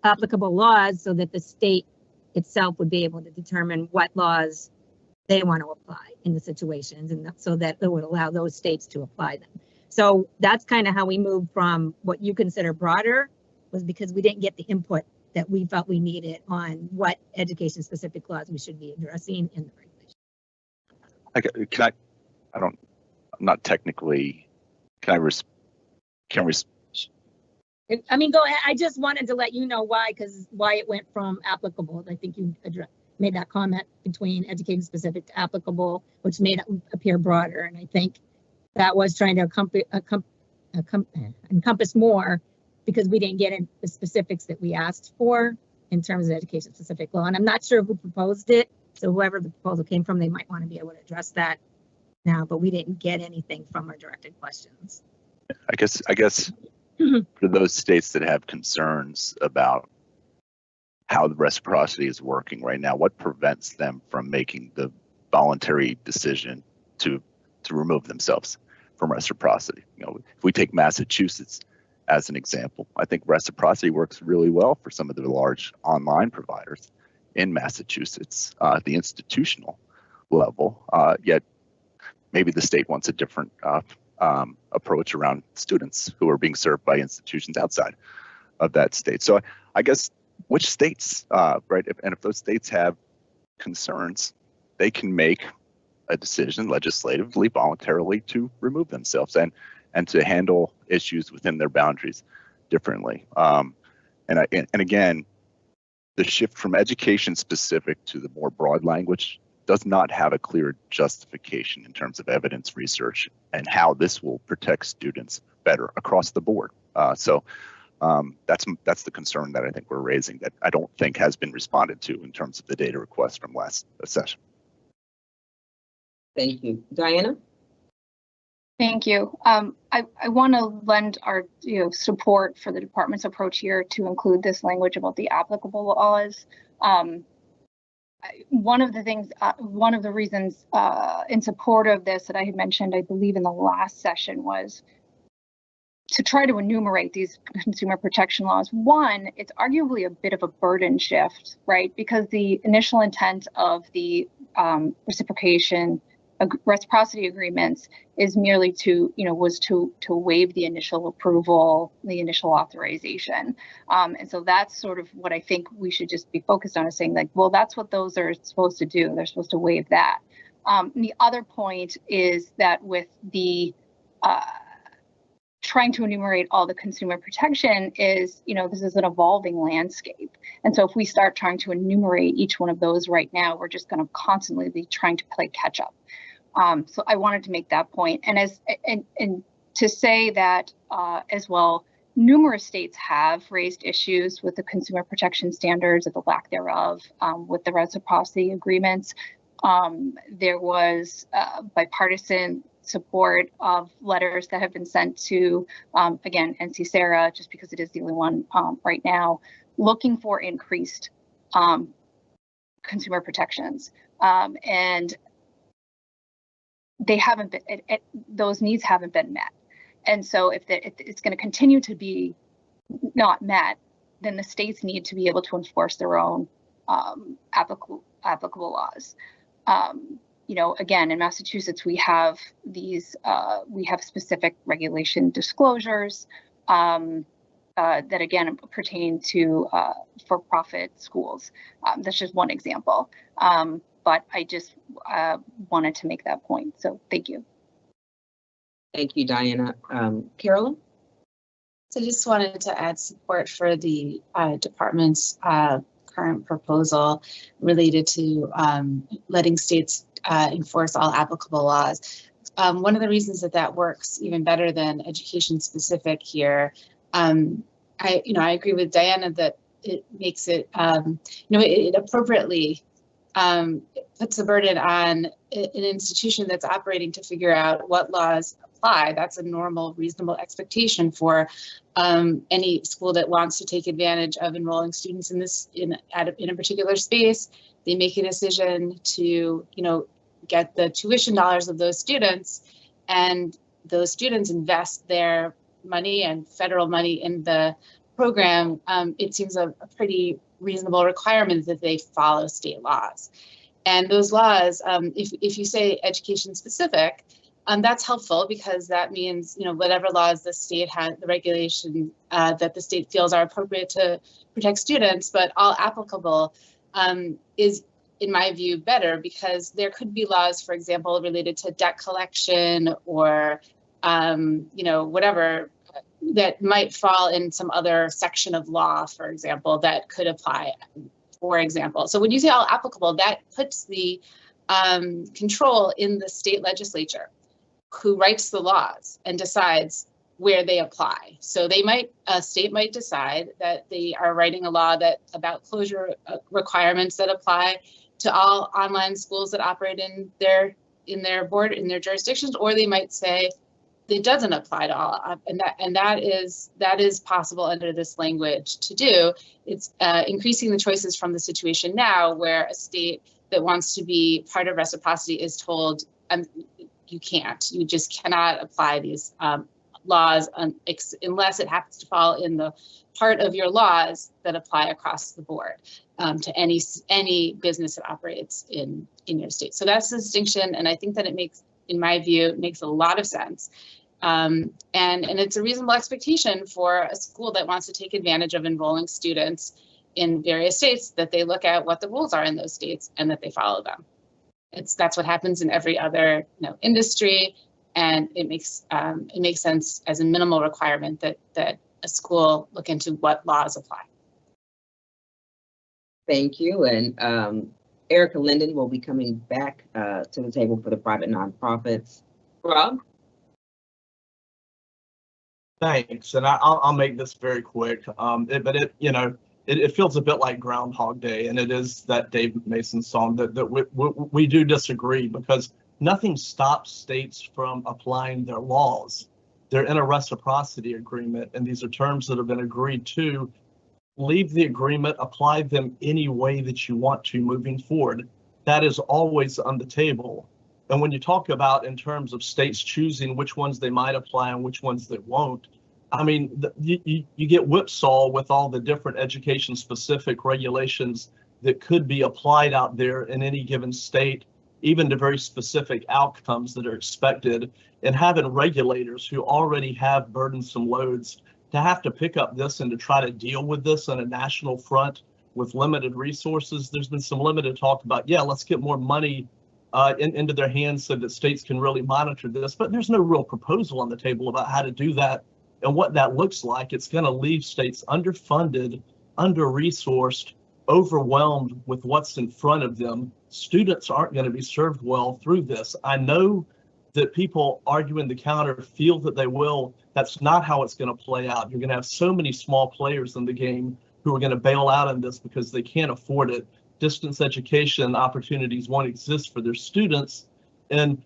applicable laws, so that the state itself would be able to determine what laws they want to apply in the situations, and so that it would allow those states to apply them. So that's kind of how we moved from what you consider broader, was because we didn't get the input that we felt we needed on what education specific laws we should be addressing in the regulation. I'm not technically, I mean, go ahead. I just wanted to let you know why it went from applicable. I think you made that comment between education specific to applicable, which made it appear broader. And I think that was trying to encompass more, because we didn't get in the specifics that we asked for in terms of education specific law. And I'm not sure who proposed it. So whoever the proposal came from, they might want to be able to address that now, but we didn't get anything from our directed questions. I guess for those states that have concerns about how the reciprocity is working right now, what prevents them from making the voluntary decision to remove themselves from reciprocity? If we take Massachusetts as an example, I think reciprocity works really well for some of the large online providers in Massachusetts at the institutional level, yet maybe the state wants a different approach around students who are being served by institutions outside of that state. So I guess which states, right? If those states have concerns, they can make a decision legislatively, voluntarily, to remove themselves and to handle issues within their boundaries differently. And again, the shift from education specific to the more broad language does not have a clear justification in terms of evidence research and how this will protect students better across the board. So that's the concern that I think we're raising, that I don't think has been responded to in terms of the data request from last session. Thank you. Diana? Thank you. I want to lend our support for the department's approach here to include this language about the applicable laws. One of the reasons in support of this that I had mentioned, I believe in the last session, was to try to enumerate these consumer protection laws. One, it's arguably a bit of a burden shift, right? Because the initial intent of the reciprocity agreements is merely was to waive the initial approval, the initial authorization. And so that's sort of what I think we should just be focused on, is saying, like, well, that's what those are supposed to do. They're supposed to waive that. The other point is that with the trying to enumerate all the consumer protection is, this is an evolving landscape. And so if we start trying to enumerate each one of those right now, we're just going to constantly be trying to play catch up. So I wanted to make that point. And to say that as well, numerous states have raised issues with the consumer protection standards, or the lack thereof, with the reciprocity agreements. There was bipartisan support of letters that have been sent to, again, NC-SARA, just because it is the only one right now, looking for increased consumer protections. And they haven't been, those needs haven't been met. And so if it's going to continue to be not met, then the states need to be able to enforce their own applicable laws. You know, again, in Massachusetts, we have these, we have specific regulation disclosures that again pertain to for-profit schools. That's just one example. But I just wanted to make that point. So thank you. Thank you, Diana. Carolyn? So just wanted to add support for the department's current proposal related to letting states enforce all applicable laws. One of the reasons that works even better than education specific here, I agree with Diana that it makes it, it appropriately puts the burden on an institution that's operating to figure out what laws apply. That's a normal, reasonable expectation for any school that wants to take advantage of enrolling students in a particular space. They make a decision to, get the tuition dollars of those students, and those students invest their money and federal money in the program. It seems a pretty reasonable requirement that they follow state laws. And those laws, if you say education specific, that's helpful because that means, whatever laws the state has, the regulation that the state feels are appropriate to protect students, but all applicable is, in my view, better because there could be laws, for example, related to debt collection or, whatever that might fall in some other section of law, for example, that could apply, for example. So when you say all applicable, that puts the control in the state legislature who writes the laws and decides where they apply. So a state might decide that they are writing a law about closure requirements that apply to all online schools that operate in their jurisdictions, or they might say it doesn't apply to all, and that is possible under this language to do. It's increasing the choices from the situation now where a state that wants to be part of reciprocity is told you just cannot apply these laws unless it happens to fall in the part of your laws that apply across the board to any business that operates in your state. So that's the distinction, and I think that it makes, in my view, makes a lot of sense. And it's a reasonable expectation for a school that wants to take advantage of enrolling students in various states that they look at what the rules are in those states and that they follow them. That's what happens in every other industry, and it makes sense as a minimal requirement that a school look into what laws apply. Thank you. And Erica Linden will be coming back to the table for the private nonprofits. Rob? Thanks, and I'll make this very quick. It feels a bit like Groundhog Day, and it is that Dave Mason song that we do disagree because nothing stops states from applying their laws. They're in a reciprocity agreement, and these are terms that have been agreed to. Leave the agreement, apply them any way that you want to moving forward. That is always on the table. And when you talk about in terms of states choosing which ones they might apply and which ones they won't, I mean, you get whipsaw with all the different education specific regulations that could be applied out there in any given state, even to very specific outcomes that are expected, and having regulators who already have burdensome loads to have to pick up this and to try to deal with this on a national front with limited resources. There's been some limited talk about, let's get more money into their hands so that states can really monitor this, but there's no real proposal on the table about how to do that and what that looks like. It's going to leave states underfunded, under-resourced, overwhelmed with what's in front of them. Students aren't going to be served well through this. I know that people arguing the counter feel that they will. That's not how it's going to play out. You're going to have so many small players in the game who are going to bail out on this because they can't afford it. Distance education opportunities won't exist for their students. And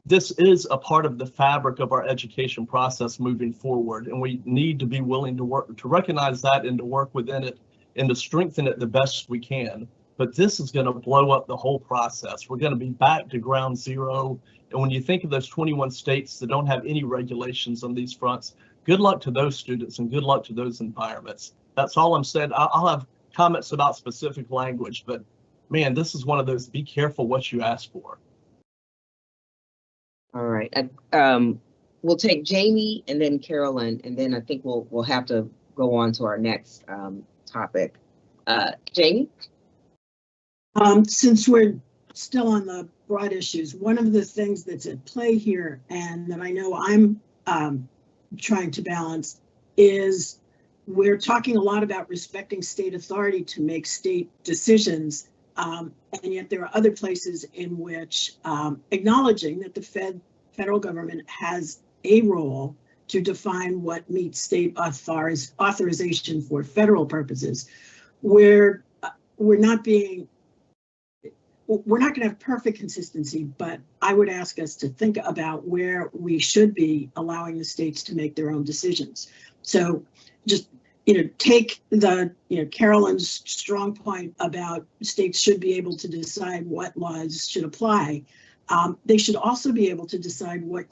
this is a part of the fabric of our education process moving forward. And we need to be willing to work to recognize that and to work within it and to strengthen it the best we can. but this is going to blow up the whole process. We're going to be back to ground zero. And when you think of those 21 states that don't have any regulations on these fronts, good luck to those students and good luck to those environments. That's all I'm saying. I'll have comments about specific language, but man, this is one of those, be careful what you ask for. All right. We'll take Jamie and then Carolyn, and then I think we'll have to go on to our next topic. Jamie? Since we're still on the broad issues, one of the things that's at play here, and that I know I'm trying to balance, is we're talking a lot about respecting state authority to make state decisions, and yet there are other places in which acknowledging that the federal government has a role to define what meets state authorization for federal purposes. We're not going to have perfect consistency, but I would ask us to think about where we should be allowing the states to make their own decisions. So just, take the, Carolyn's strong point about states should be able to decide what laws should apply. They should also be able to decide what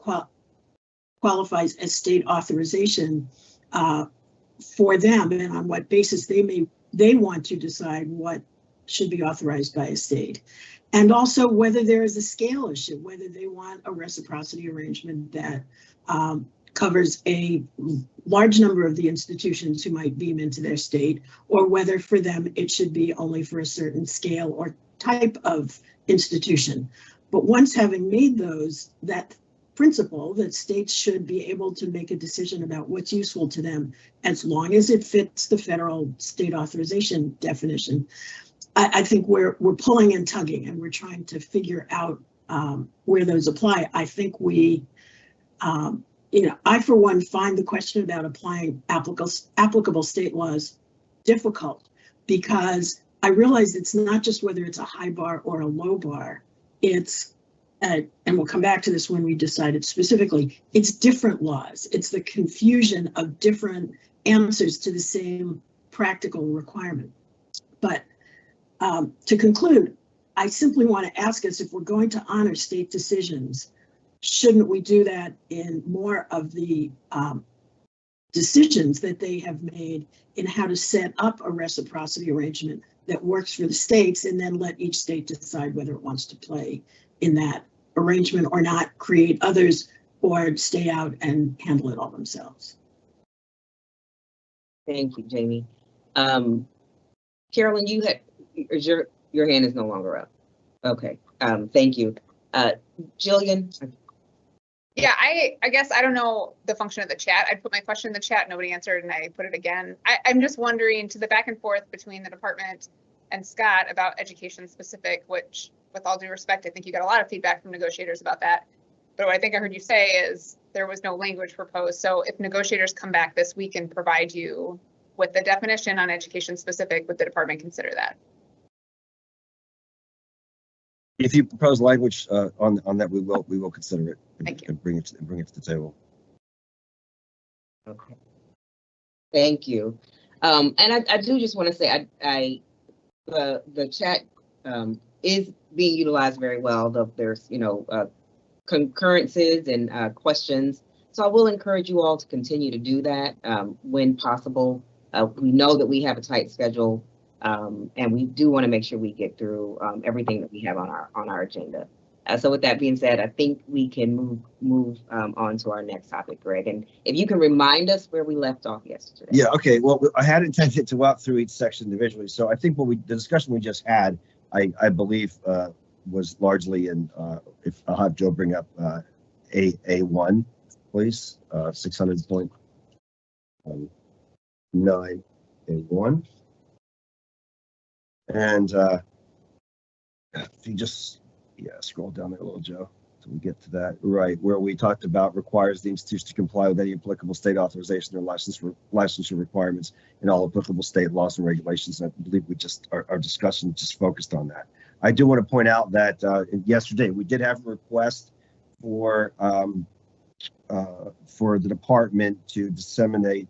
qualifies as state authorization for them, and on what basis they want to decide what should be authorized by a state. And also whether there is a scale issue, whether they want a reciprocity arrangement that covers a large number of the institutions who might beam into their state, or whether for them it should be only for a certain scale or type of institution. But once having made that principle that states should be able to make a decision about what's useful to them, as long as it fits the federal state authorization definition, I think we're pulling and tugging, and we're trying to figure out where those apply. I think I, for one, find the question about applying applicable state laws difficult, because I realize it's not just whether it's a high bar or a low bar. It's, and we'll come back to this when we decide it specifically, it's different laws. It's the confusion of different answers to the same practical requirement. But to conclude, I simply want to ask us, if we're going to honor state decisions, shouldn't we do that in more of the decisions that they have made in how to set up a reciprocity arrangement that works for the states, and then let each state decide whether it wants to play in that arrangement or not, create others, or stay out and handle it all themselves? Thank you, Jamie. Carolyn, your hand is no longer up. Okay, thank you. Jillian? Yeah, I guess I don't know the function of the chat. I put my question in the chat, nobody answered, and I put it again. I'm just wondering, to the back and forth between the department and Scott about education specific, which, with all due respect, I think you got a lot of feedback from negotiators about that. But what I think I heard you say is there was no language proposed. So if negotiators come back this week and provide you with the definition on education specific, would the department consider that? If you propose language on that, we will consider it. Thank you. And bring it to the table. Okay. Thank you. And I do just want to say the chat is being utilized very well. There's concurrences and questions. So I will encourage you all to continue to do that when possible. We know that we have a tight schedule. And we do want to make sure we get through everything that we have on our agenda. So with that being said, I think we can move on to our next topic, Greg. And if you can remind us where we left off yesterday. Yeah, okay. Well, I had intended to walk through each section individually. So I think the discussion we just had, I believe, was largely in, if I'll have Joe bring up A1, please, 600.9 A1. And if you just, scroll down there a little, Joe, till we get to that, right, where we talked about requires the institution to comply with any applicable state authorization or licensure requirements in all applicable state laws and regulations. And I believe our discussion just focused on that. I do want to point out that yesterday we did have a request for the department to disseminate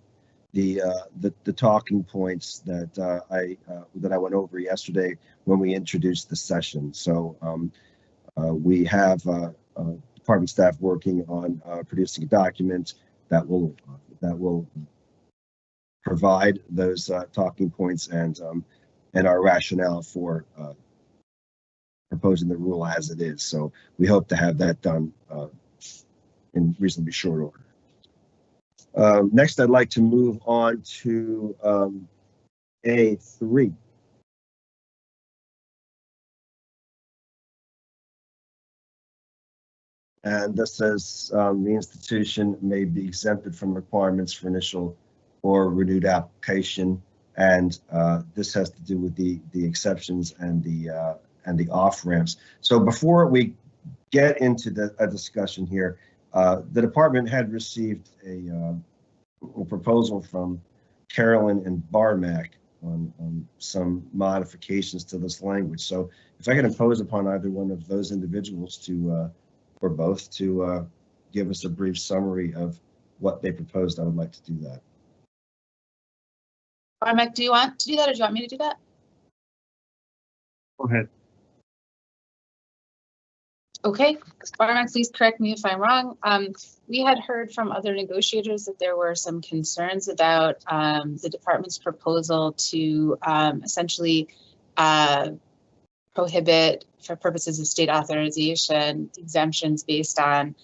the talking points that I went over yesterday when we introduced the session. So we have department staff working on producing a document that will provide those talking points and our rationale for proposing the rule as it is. So we hope to have that done in reasonably short order. Next, I'd like to move on to A3. And this says the institution may be exempted from requirements for initial or renewed application. And this has to do with the exceptions and the off ramps. So before we get into a discussion here, the department had received a proposal from Carolyn and Barmack on some modifications to this language. So if I could impose upon either one of those individuals to or both to give us a brief summary of what they proposed, I would like to do that. Barmack, do you want to do that, or do you want me to do that? Go ahead. Okay, Barmack, please correct me if I'm wrong. We had heard from other negotiators that there were some concerns about the department's proposal to essentially prohibit, for purposes of state authorization, exemptions based on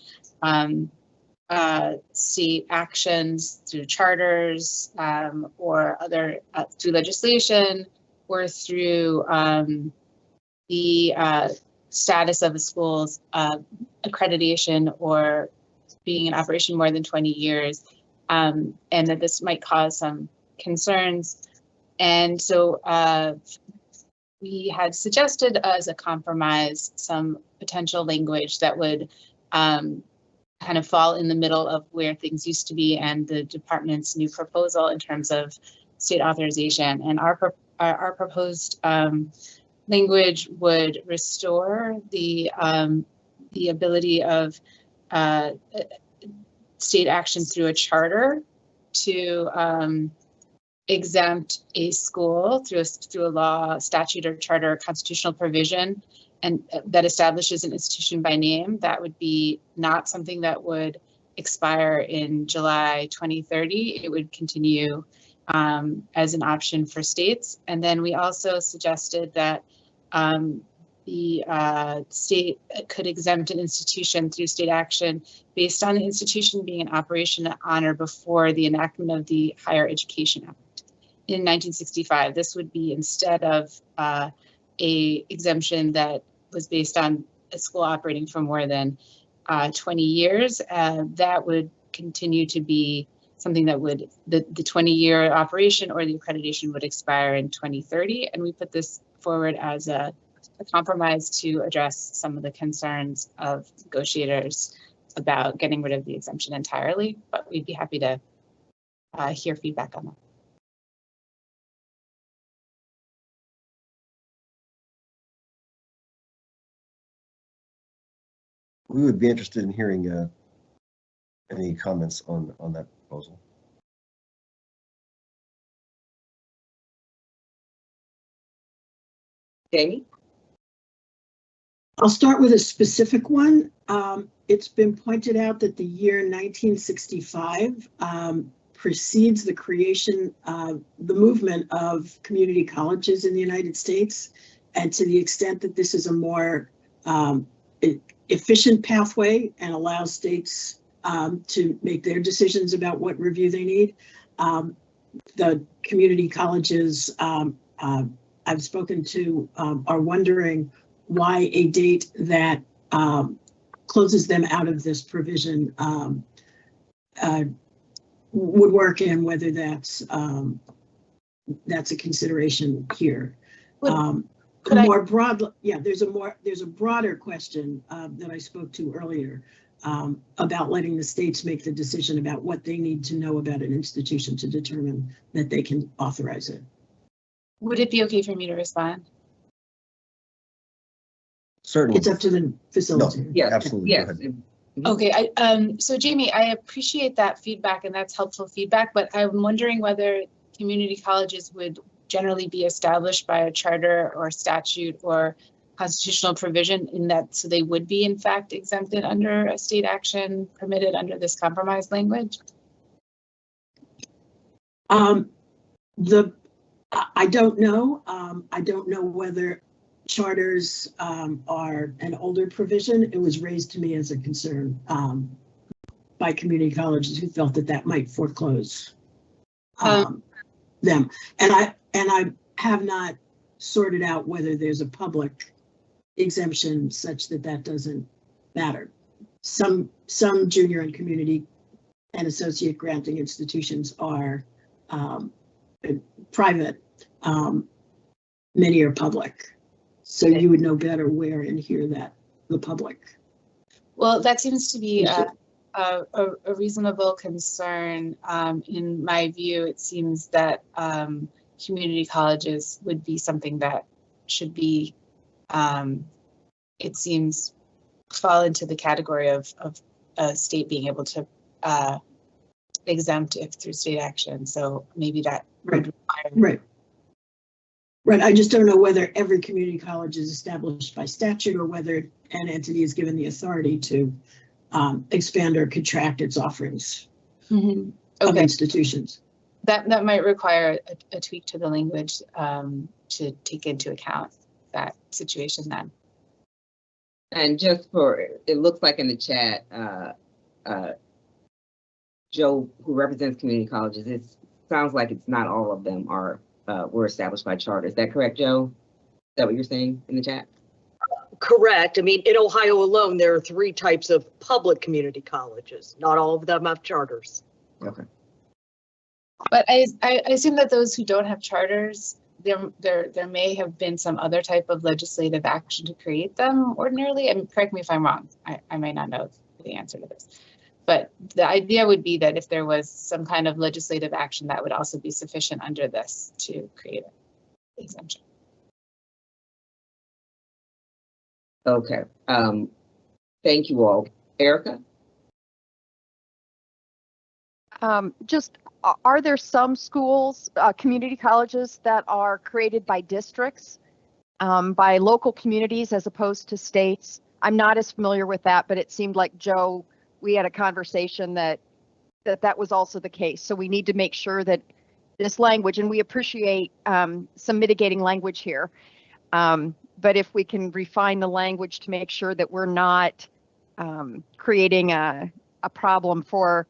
state actions through charters or other through legislation or through the status of a school's accreditation or being in operation more than 20 years, and that this might cause some concerns. And so we had suggested as a compromise some potential language that would kind of fall in the middle of where things used to be and the department's new proposal in terms of state authorization. And our proposed language would restore the ability of state action through a charter to exempt a school through a law, statute, or charter, or constitutional provision, and that establishes an institution by name. That would be not something that would expire in July 2030. It would continue as an option for states. And then we also suggested that the state could exempt an institution through state action based on the institution being in operation on or before the enactment of the Higher Education Act in 1965. This would be instead of a exemption that was based on a school operating for more than 20 years. That would continue to be something that would, the 20-year operation or the accreditation would expire in 2030. And we put this forward as a compromise to address some of the concerns of negotiators about getting rid of the exemption entirely, but we'd be happy to hear feedback on that. We would be interested in hearing any comments on that proposal. Jamie? I'll start with a specific one. It's been pointed out that the year 1965 precedes the creation of the movement of community colleges in the United States. And to the extent that this is a more efficient pathway and allows states to make their decisions about what review they need, the community colleges I've spoken to are wondering why a date that closes them out of this provision would work, and whether that's a consideration here. More broad, yeah. There's a broader question that I spoke to earlier about letting the states make the decision about what they need to know about an institution to determine that they can authorize it. Would it be okay for me to respond? Certainly. It's up to the facilitator. Yes, absolutely. yes. Okay, so Jamie, I appreciate that feedback and that's helpful feedback, but I'm wondering whether community colleges would generally be established by a charter or statute or constitutional provision in that, so they would be in fact exempted under a state action permitted under this compromise language? I don't know. I don't know whether charters are an older provision. It was raised to me as a concern by community colleges who felt that that might foreclose them. And I have not sorted out whether there's a public exemption such that that doesn't matter. Some junior and community and associate granting institutions are private. Many are public. So you would know better where in here that the public. Well, that seems to be a reasonable concern. In my view, it seems that community colleges would be something that should be, it seems, fall into the category of a state being able to exempt if through state action. So maybe that would require. Right. I just don't know whether every community college is established by statute or whether an entity is given the authority to expand or contract its offerings of institutions. That might require a tweak to the language to take into account that situation then. And just for, it looks like in the chat, Joe, who represents community colleges, it sounds like it's not all of them are were established by charter. Is that correct, Joe? Is that what you're saying in the chat? Correct. I mean, in Ohio alone, there are 3 types of public community colleges. Not all of them have charters. Okay. But I assume that those who don't have charters, there may have been some other type of legislative action to create them ordinarily. I mean, correct me if I'm wrong. I might not know the answer to this. But the idea would be that if there was some kind of legislative action, that would also be sufficient under this to create an exemption. Okay. Thank you all. Erica? Are there some schools, community colleges that are created by districts, by local communities as opposed to states? I'm not as familiar with that, but it seemed like Joe, we had a conversation that was also the case. So we need to make sure that this language, and we appreciate some mitigating language here, but if we can refine the language to make sure that we're not creating a problem for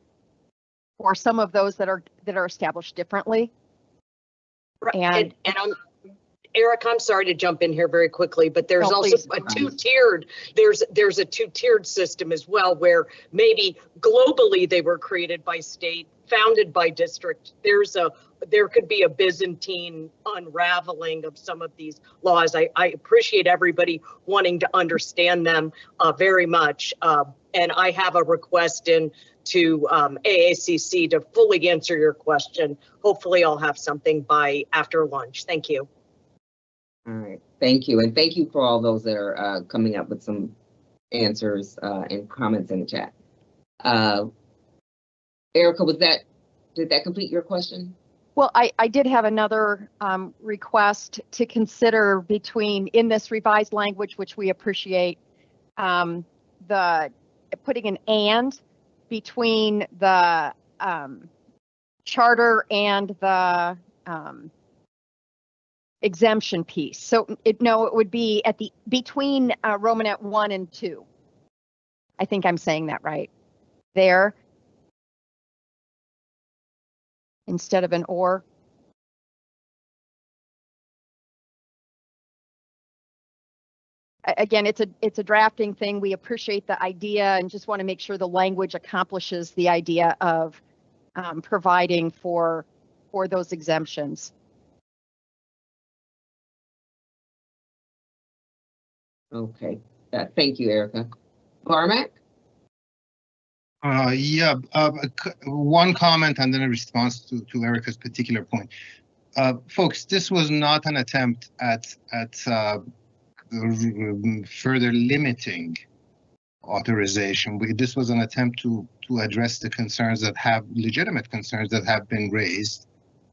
some of those that are established differently. And Eric, I'm sorry to jump in here very quickly, but there's also a two-tiered, there's a two-tiered system as well, where maybe globally they were created by state, founded by district. There could be a Byzantine unraveling of some of these laws. I appreciate everybody wanting to understand them very much. And I have a request in to AACC to fully answer your question. Hopefully I'll have something by after lunch. Thank you. All right, thank you. And thank you for all those that are coming up with some answers and comments in the chat. Erica, did that complete your question? Well, I did have another request to consider in this revised language, which we appreciate, putting an and between the charter and the exemption piece. So it would be between Romanet 1 and 2. I think I'm saying that right there, instead of an or. Again, it's a drafting thing. We appreciate the idea and just want to make sure the language accomplishes the idea of providing for those exemptions. Okay, thank you, Erica. Carmack? One comment and then a response to Erica's particular point. Folks, this was not an attempt at further limiting authorization. This was an attempt to address the concerns that have legitimate concerns that have been raised,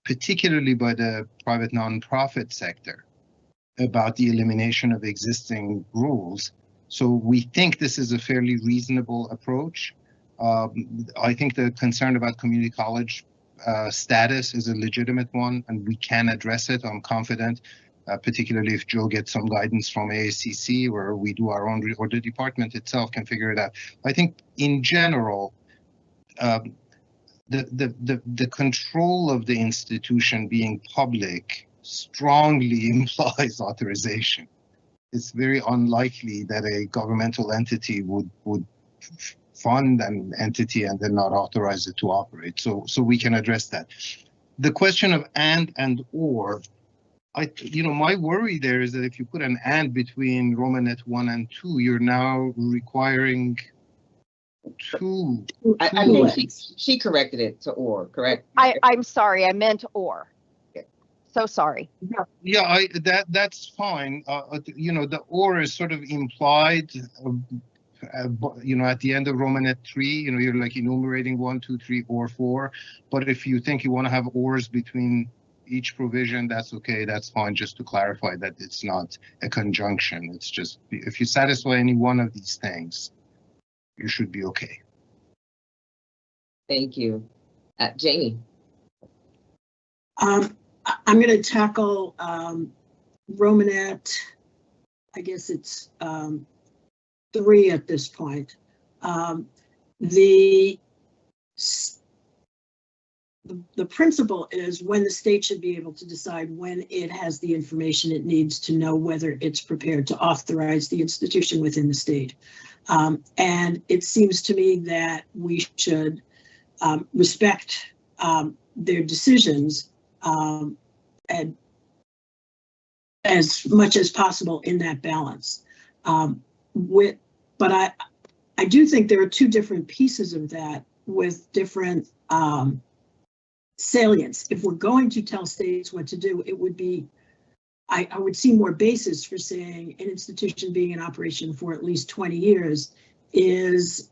particularly by the private nonprofit sector, about the elimination of existing rules. So we think this is a fairly reasonable approach. I think the concern about community college status is a legitimate one, and we can address it. I'm confident, particularly if Joe gets some guidance from AACC, or we do our own, or the department itself can figure it out. I think in general, the control of the institution being public strongly implies authorization. It's very unlikely that a governmental entity would fund an entity and then not authorize it to operate. So we can address that. The question of and or, my worry there is that if you put an and between Romanet 1 and 2, you're now requiring two. I think she corrected it to or, correct? I'm sorry, I meant or. So sorry. Yeah, that's fine. The or is sort of implied, at the end of Romanet 3, you're like enumerating 1, 2, 3, or 4. But if you think you want to have ors between each provision, that's okay. That's fine. Just to clarify that it's not a conjunction. It's just, if you satisfy any one of these things, you should be okay. Thank you. Jamie. I'm going to tackle Romanet, I guess it's 3 at this point. The principle is when the state should be able to decide when it has the information it needs to know whether it's prepared to authorize the institution within the state. And it seems to me that we should respect their decisions and as much as possible in that balance. But I do think there are 2 different pieces of that with different salience. If we're going to tell states what to do, it would be, I would see more basis for saying an institution being in operation for at least 20 years is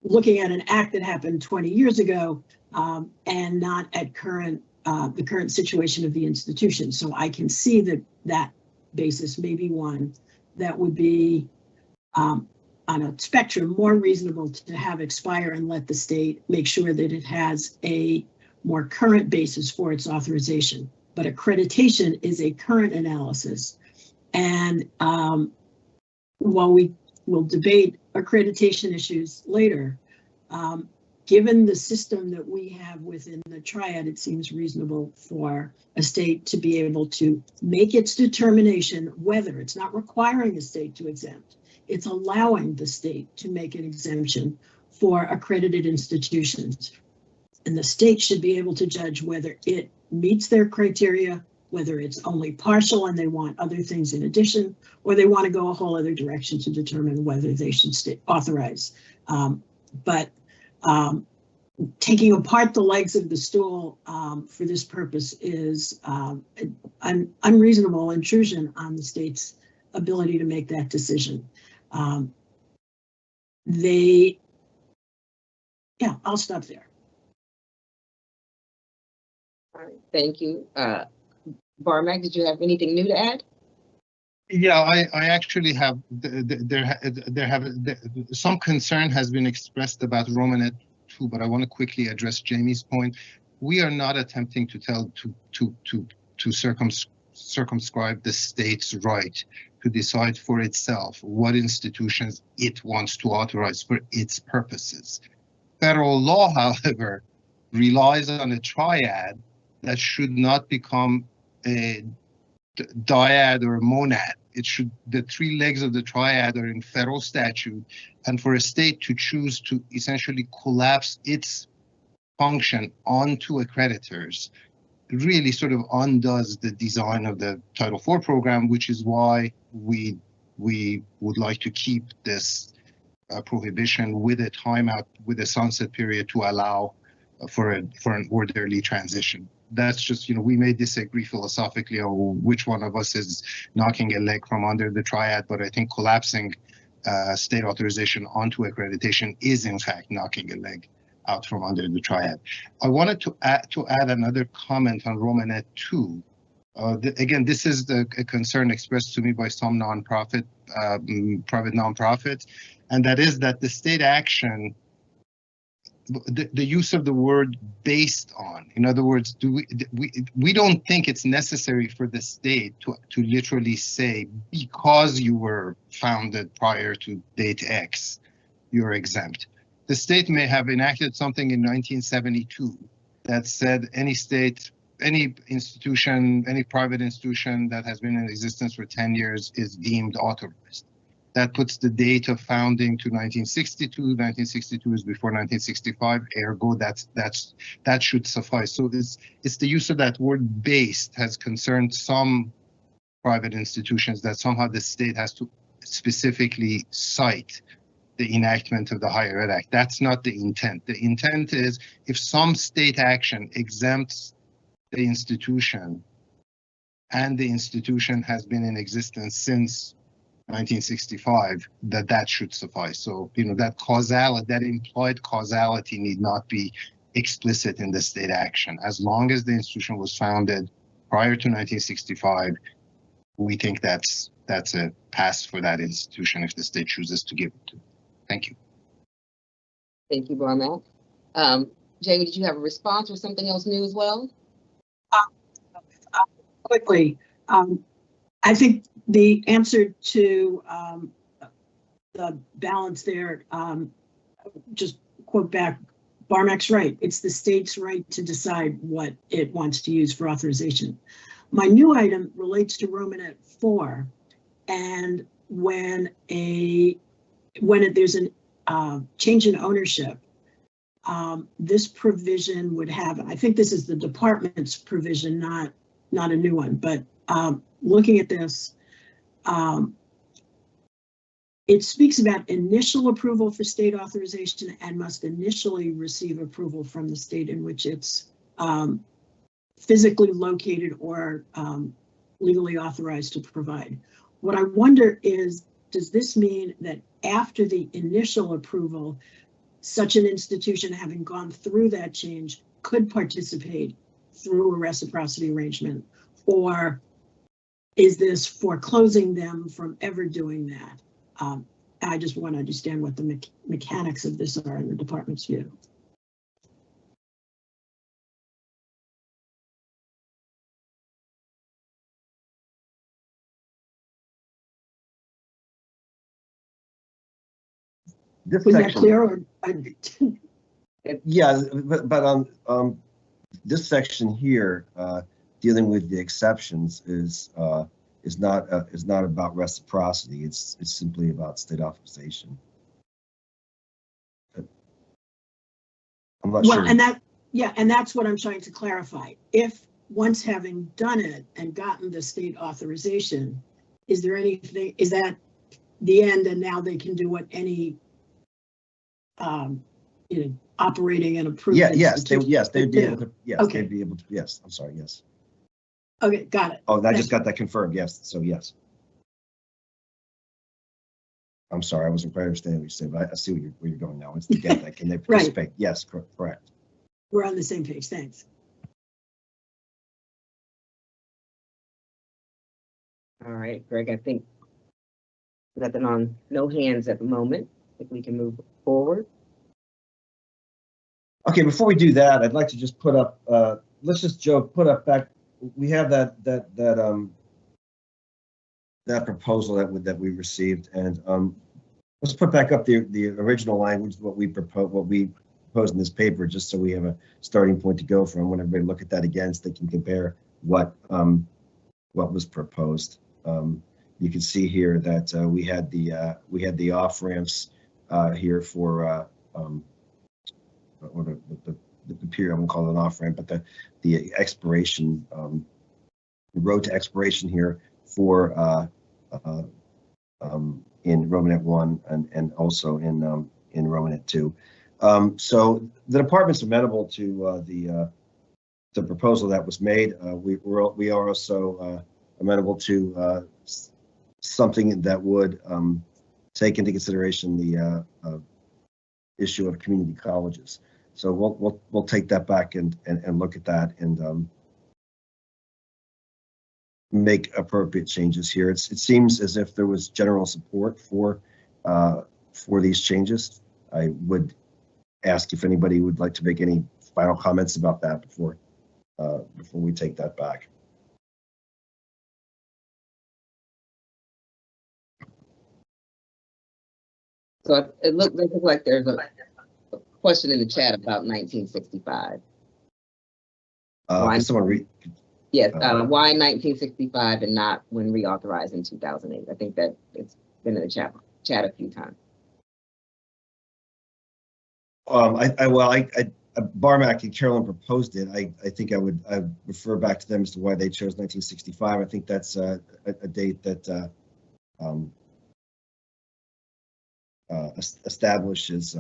looking at an act that happened 20 years ago and not at the current situation of the institution. So I can see that basis may be one that would be on a spectrum more reasonable to have expire and let the state make sure that it has a more current basis for its authorization. But accreditation is a current analysis. And while we will debate accreditation issues later, given the system that we have within the triad, it seems reasonable for a state to be able to make its determination whether it's not requiring a state to exempt. It's allowing the state to make an exemption for accredited institutions. And the state should be able to judge whether it meets their criteria, whether it's only partial and they want other things in addition, or they want to go a whole other direction to determine whether they should authorize. Taking apart the legs of the stool for this purpose is an unreasonable intrusion on the state's ability to make that decision. I'll stop there. All right, thank you. Barmack, did you have anything new to add? Yeah, I actually have, some concern has been expressed about Romanet 2, but I want to quickly address Jamie's point. We are not attempting to circumscribe the state's right to decide for itself what institutions it wants to authorize for its purposes. Federal law, however, relies on a triad that should not become a dyad or a monad. The 3 legs of the triad are in federal statute, and for a state to choose to essentially collapse its function onto accreditors really sort of undoes the design of the Title IV program, which is why we would like to keep this prohibition with a timeout, with a sunset period to allow for an orderly transition. That's just, we may disagree philosophically on which one of us is knocking a leg from under the triad, but I think collapsing state authorization onto accreditation is in fact knocking a leg out from under the triad. I wanted to add another comment on Romanet 2. Again, this is a concern expressed to me by some private nonprofits, and that is that the state action, the use of the word based on, in other words, we don't think it's necessary for the state to literally say, because you were founded prior to date X, you're exempt. The state may have enacted something in 1972 that said any state, any institution, any private institution that has been in existence for 10 years is deemed authorized. That puts the date of founding to 1962. 1962 is before 1965. Ergo, that should suffice. So it's the use of that word "based" has concerned some private institutions that somehow the state has to specifically cite the enactment of the Higher Ed Act. That's not the intent. The intent is if some state action exempts the institution and the institution has been in existence since 1965, that should suffice. So, that implied causality need not be explicit in the state action. As long as the institution was founded prior to 1965, we think that's a pass for that institution if the state chooses to give it to it. Thank you. Thank you, Barmack. Jamie, did you have a response or something else new as well? Quickly, I think the answer to the balance there, just quote back, Barmack's right. It's the state's right to decide what it wants to use for authorization. My new item relates to Romanet 4, and when there's a change in ownership, this provision would have, I think this is the department's provision, not a new one, but looking at this, it speaks about initial approval for state authorization and must initially receive approval from the state in which it's physically located or legally authorized to provide. What I wonder is, does this mean that after the initial approval, such an institution having gone through that change could participate through a reciprocity arrangement, or is this foreclosing them from ever doing that? I just want to understand what the mechanics of this are in the department's view. This Was that section, clear? Or yeah, but on this section here, dealing with the exceptions is not about reciprocity. It's simply about state authorization. I'm not sure. And that's what I'm trying to clarify. If once having done it and gotten the state authorization, is there anything? Is that the end? And now they can do what any operating and approved. They'd be able to. Yes, okay. They'd be able to. Yes, I'm sorry. Yes. Okay, got it. Oh, I just got that confirmed. Yes, so yes. I'm sorry, I wasn't quite understanding what you said, but I see where you're going now. It's to get that. Can they participate? Right. Yes, correct. We're on the same page. Thanks. All right, Greg, I think nothing on, no hands at the moment. I think we can move forward. Okay, before we do that, I'd like to just put up, Joe, put up back, we have that proposal that we received, and let's put back up the original language, what we proposed in this paper, just so we have a starting point to go from. When everybody look at that again, so they can compare what was proposed. You can see here that we had the off ramps here for or the period, I won't call it an off ramp, but the expiration, the road to expiration here for in Romanet 1 and also in Romanet 2. So the department's amenable to the proposal that was made. We are also amenable to something that would take into consideration the issue of community colleges. So we'll take that back and look at that and make appropriate changes here. It seems as if there was general support for these changes. I would ask if anybody would like to make any final comments about that before we take that back. So it looks like there's a question in the chat about 1965. Can someone read? Yes, why 1965 and not when reauthorized in 2008? I think that it's been in the chat a few times. Barmack and Carolyn proposed it. I think I would refer back to them as to why they chose 1965. I think that's a date that establishes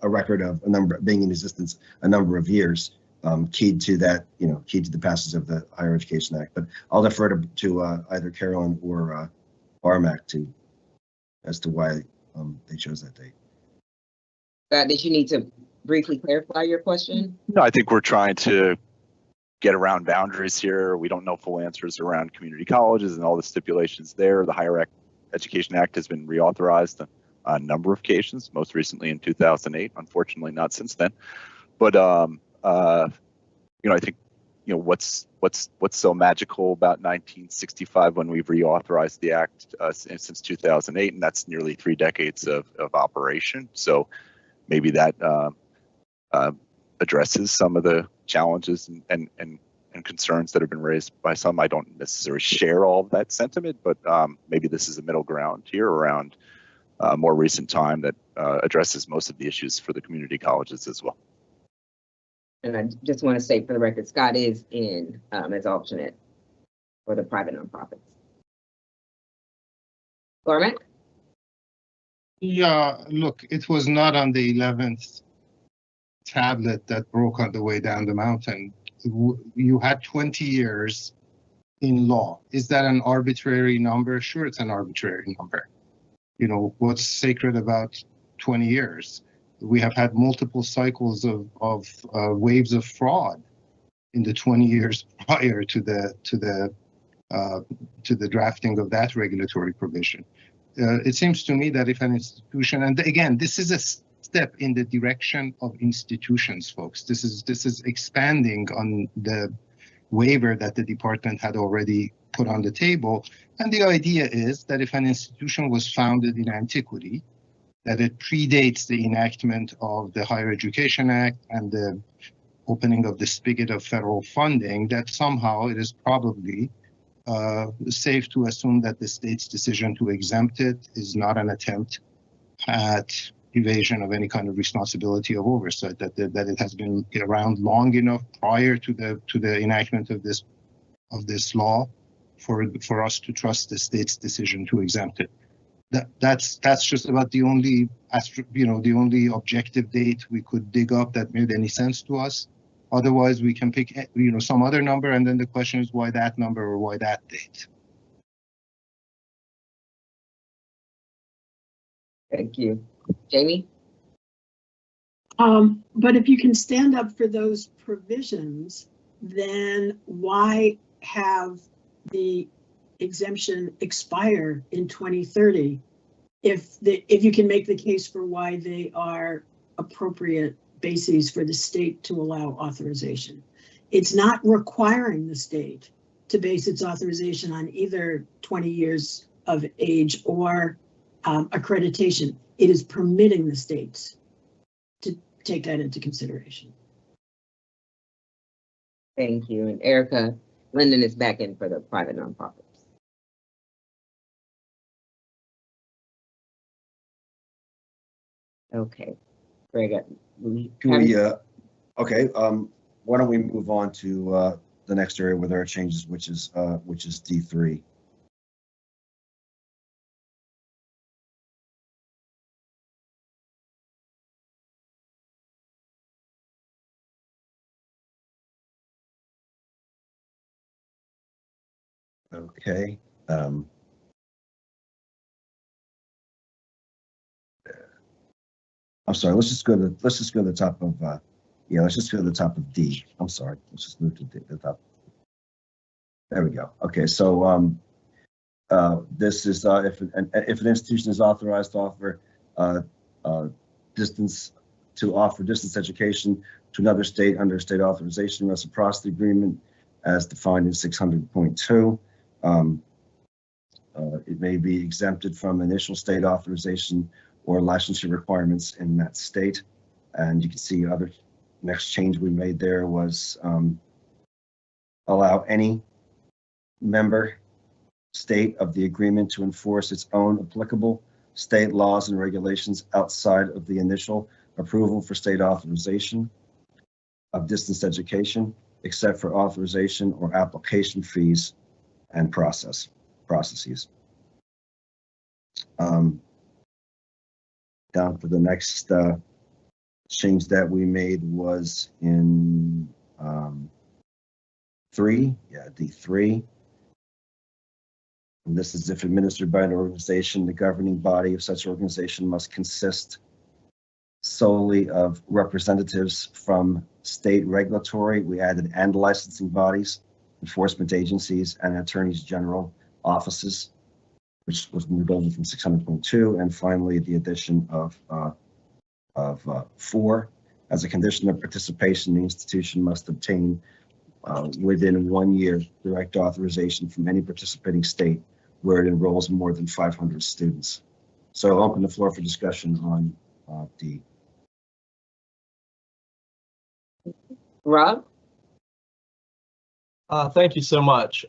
a record of a number being in existence a number of years, keyed to that, keyed to the passage of the Higher Education Act. But I'll defer to either Carolyn or Barmack as to why they chose that date. Did you need to briefly clarify your question? No, I think we're trying to get around boundaries here. We don't know full answers around community colleges and all the stipulations there. The Higher Education Act has been reauthorized on a number of occasions, most recently in 2008, unfortunately not since then. But I think what's so magical about 1965 when we've reauthorized the act since 2008, and that's nearly 3 decades of operation. So maybe that addresses some of the challenges and concerns that have been raised by some. I don't necessarily share all of that sentiment, but maybe this is a middle ground here around more recent time that addresses most of the issues for the community colleges as well. And I just want to say for the record, Scott is in as alternate for the private nonprofits. Barmack? Yeah, look, it was not on the 11th tablet that broke on the way down the mountain. You had 20 years in law. Is that an arbitrary number? Sure, it's an arbitrary number. What's sacred about 20 years? We have had multiple cycles of waves of fraud in the 20 years prior to the drafting of that regulatory provision. It seems to me that if an institution, and again, this is a step in the direction of institutions, folks. This is expanding on the waiver that the department had already put on the table. And the idea is that if an institution was founded in antiquity, that it predates the enactment of the Higher Education Act and the opening of the spigot of federal funding, that somehow it is probably safe to assume that the state's decision to exempt it is not an attempt at evasion of any kind of responsibility of oversight, that it has been around long enough prior to the enactment of this law for us to trust the state's decision to exempt it. That's just about the only objective date we could dig up that made any sense to us. Otherwise, we can pick some other number, and then the question is why that number or why that date. Thank you. Jamie? But if you can stand up for those provisions, then why have the exemption expire in 2030 if you can make the case for why they are appropriate bases for the state to allow authorization? It's not requiring the state to base its authorization on either 20 years of age or accreditation. It is permitting the states to take that into consideration. Thank you. And Erica Linden is back in for the private nonprofits. Okay, Greg, okay, why don't we move on to the next area where there are changes, which is D3. Okay, I'm sorry, let's just go to the top of, yeah, let's just go to the top of D. I'm sorry, let's just move to the top. There we go. Okay, so this is if an institution is authorized to offer distance education to another state under state authorization reciprocity agreement as defined in 600.2. It may be exempted from initial state authorization or licensure requirements in that state. And you can see other next change we made there was allow any member state of the agreement to enforce its own applicable state laws and regulations outside of the initial approval for state authorization of distance education, except for authorization or application fees and processes. Down to the next change that we made was in D3. And this is if administered by an organization, the governing body of such organization must consist solely of representatives from state regulatory. We added and licensing bodies, enforcement agencies, and attorneys general offices, which was moved over from 600.2, and finally the addition of 4. As a condition of participation, the institution must obtain within 1 year direct authorization from any participating state where it enrolls more than 500 students. So I'll open the floor for discussion on D. Rob? Thank you so much.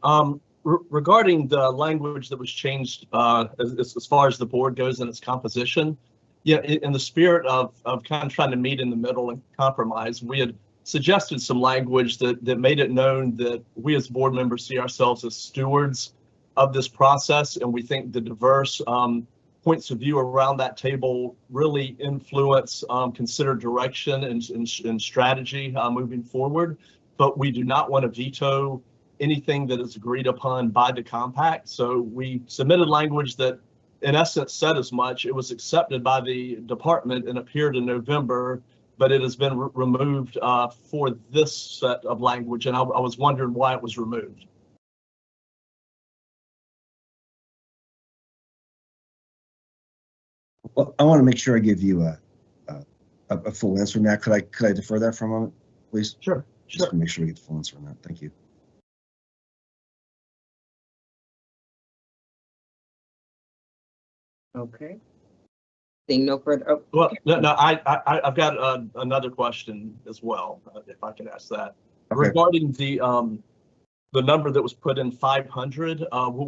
Regarding the language that was changed as far as the board goes and its composition, yeah, in the spirit of kind of trying to meet in the middle and compromise, we had suggested some language that made it known that we as board members see ourselves as stewards of this process, and we think the diverse points of view around that table really influence considered direction and strategy moving forward. But we do not want to veto anything that is agreed upon by the compact. So we submitted language that in essence said as much. It was accepted by the department and appeared in November, but it has been removed for this set of language. And I was wondering why it was removed. Well, I want to make sure I give you a full answer on that. Could I defer that for a moment, please? Sure. Just to make sure we get the full answer on that. Thank you. Okay. Seeing no further. Oh, well, no, I've got another question as well, if I can ask that. Okay. Regarding the number that was put in 500,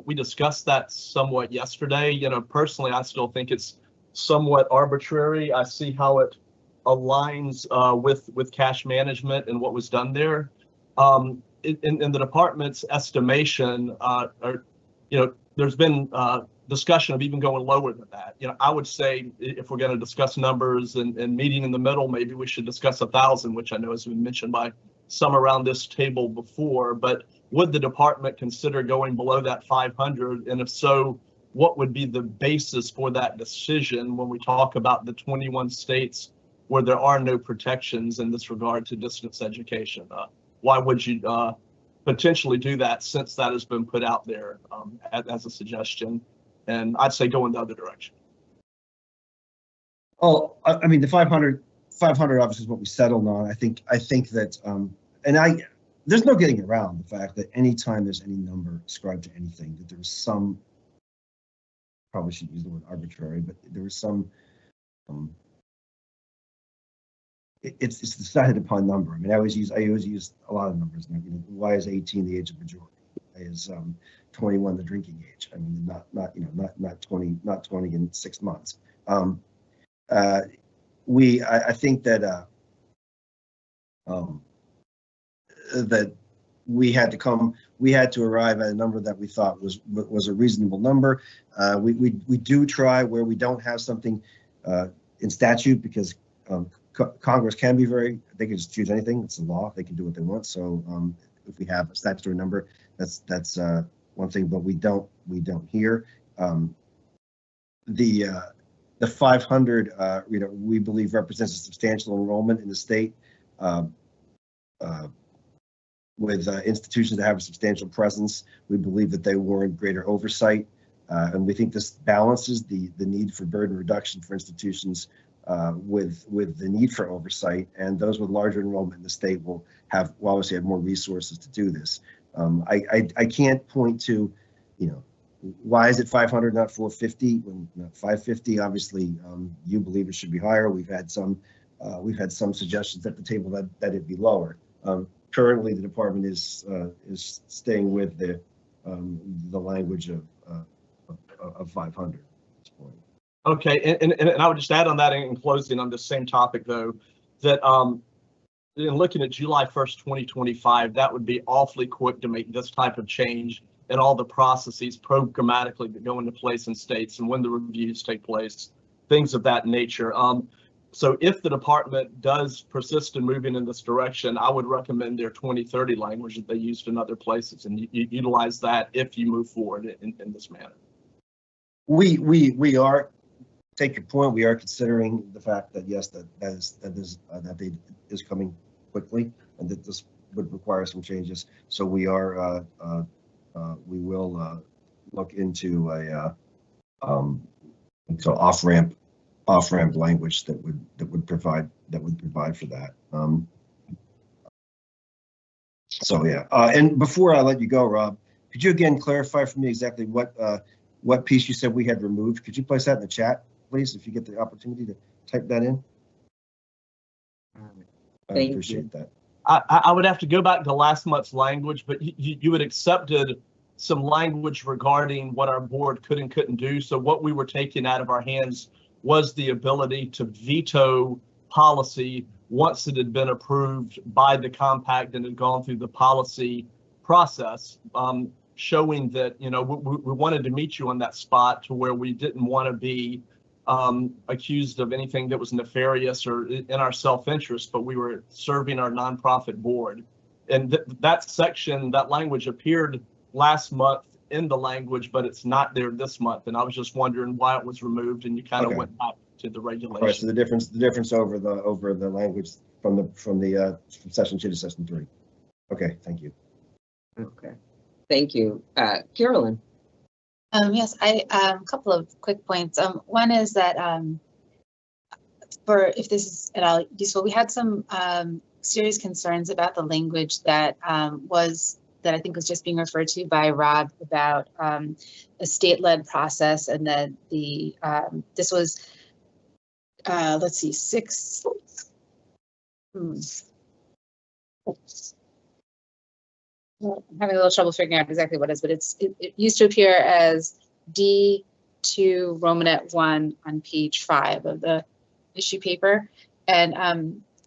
we discussed that somewhat yesterday. You know, personally, I still think it's somewhat arbitrary. I see how it aligns with cash management and what was done there. In the department's estimation, there's been discussion of even going lower than that. You know, I would say if we're going to discuss numbers and meeting in the middle, maybe we should discuss 1,000, which I know has been mentioned by some around this table before. But would the department consider going below that 500? And if so, what would be the basis for that decision when we talk about the 21 states where there are no protections in this regard to distance education? Why would you potentially do that, since that has been put out there as a suggestion? And I'd say go in the other direction. Oh, I mean, the 500 obviously is what we settled on. I think that, and there's no getting around the fact that anytime there's any number ascribed to anything, that there's some, probably shouldn't use the word arbitrary, but there was some, it's decided upon number. I mean, I always use a lot of numbers. You know, why is 18 the age of majority? Why is 21 the drinking age? I mean, not 20 in 6 months. I think that that we had to arrive at a number that we thought was a reasonable number. We do try where we don't have something in statute, because Congress can be they can just choose anything. It's a law. They can do what they want. So if we have a statutory number, that's one thing, but we don't here. The 500, we believe represents a substantial enrollment in the state with institutions that have a substantial presence. We believe that they warrant greater oversight, and we think this balances the need for burden reduction for institutions with the need for oversight, and those with larger enrollment in the state will obviously have more resources to do this. I can't point to, why is it 500 not 450 when 550? Obviously, you believe it should be higher. We've had some suggestions at the table that it'd be lower. Currently, the department is staying with the language of 500 at this point. Okay, and I would just add on that in closing on the same topic though, that in looking at July 1st, 2025, that would be awfully quick to make this type of change and all the processes programmatically that go into place in states and when the reviews take place, things of that nature. So if the department does persist in moving in this direction, I would recommend their 2030 language that they used in other places and utilize that if you move forward in this manner. We are, take your point, we are considering the fact that yes, that is coming quickly and that this would require some changes. So we are we will look into a off-ramp language that would provide for that. So yeah, and before I let you go, Rob, could you again clarify for me exactly what piece you said we had removed? Could you place that in the chat, please, if you get the opportunity to type that in? I appreciate that. I would have to go back to last month's language, but you had accepted some language regarding what our board could and couldn't do. So what we were taking out of our hands was the ability to veto policy once it had been approved by the compact and had gone through the policy process, showing that, we wanted to meet you on that spot to where we didn't want to be accused of anything that was nefarious or in our self-interest, but we were serving our nonprofit board. And that section, that language appeared last month in the language, but it's not there this month. And I was just wondering why it was removed, and you kind of went back to the regulation. All right, so the difference over the language from session 2 to session 3. Okay, thank you. Okay, thank you. Carolyn. Yes, a couple of quick points. One is that if this is at all useful, we had some serious concerns about the language that I think was just being referred to by Rob about a state-led process, and that this was let's see, 6. I'm having a little trouble figuring out exactly what it is, but it used to appear as D2 Romanet 1 on page 5 of the issue paper. And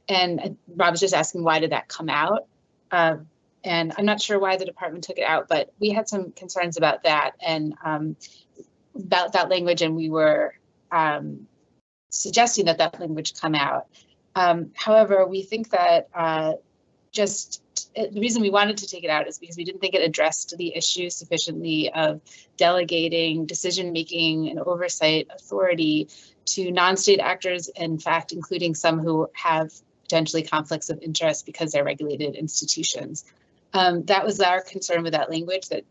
Rob was just asking, why did that come out? And I'm not sure why the department took it out, but we had some concerns about that and about that language, and we were suggesting that language come out. However, we think that the reason we wanted to take it out is because we didn't think it addressed the issue sufficiently of delegating decision-making and oversight authority to non-state actors, in fact, including some who have potentially conflicts of interest because they're regulated institutions. That was our concern with that language, that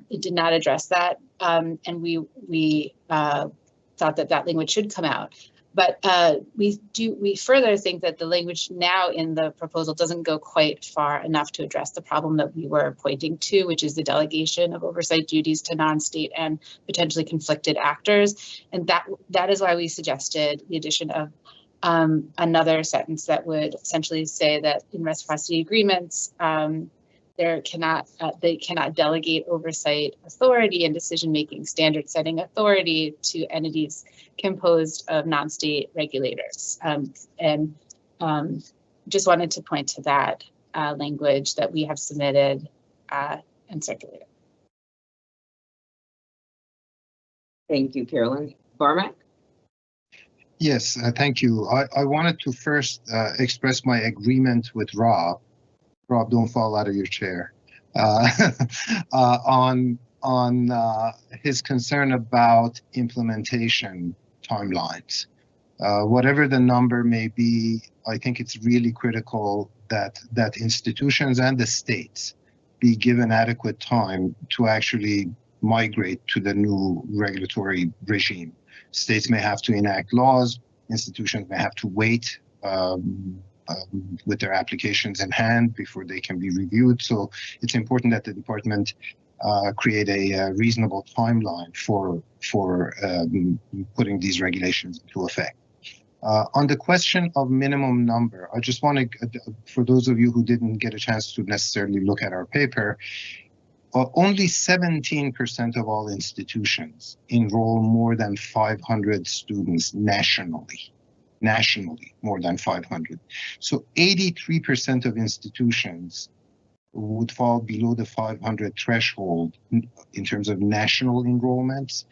it did not address that, and we thought that language should come out. But we further think that the language now in the proposal doesn't go quite far enough to address the problem that we were pointing to, which is the delegation of oversight duties to non-state and potentially conflicted actors. And that is why we suggested the addition of another sentence that would essentially say that in reciprocity agreements, they cannot delegate oversight authority and decision-making standard setting authority to entities composed of non-state regulators. Just wanted to point to that language that we have submitted and circulated. Thank you, Carolyn. Barmack? Yes, thank you. I wanted to first express my agreement with Rob. Rob, don't fall out of your chair. On on his concern about implementation timelines. Whatever the number may be, I think it's really critical that institutions and the states be given adequate time to actually migrate to the new regulatory regime. States may have to enact laws, institutions may have to wait with their applications in hand before they can be reviewed. So it's important that the department create a reasonable timeline for putting these regulations into effect. On the question of minimum number, I just want to, for those of you who didn't get a chance to necessarily look at our paper, only 17% of all institutions enroll more than 500 students nationally. Nationally, more than 500. So 83% of institutions would fall below the 500 threshold in terms of national enrollments.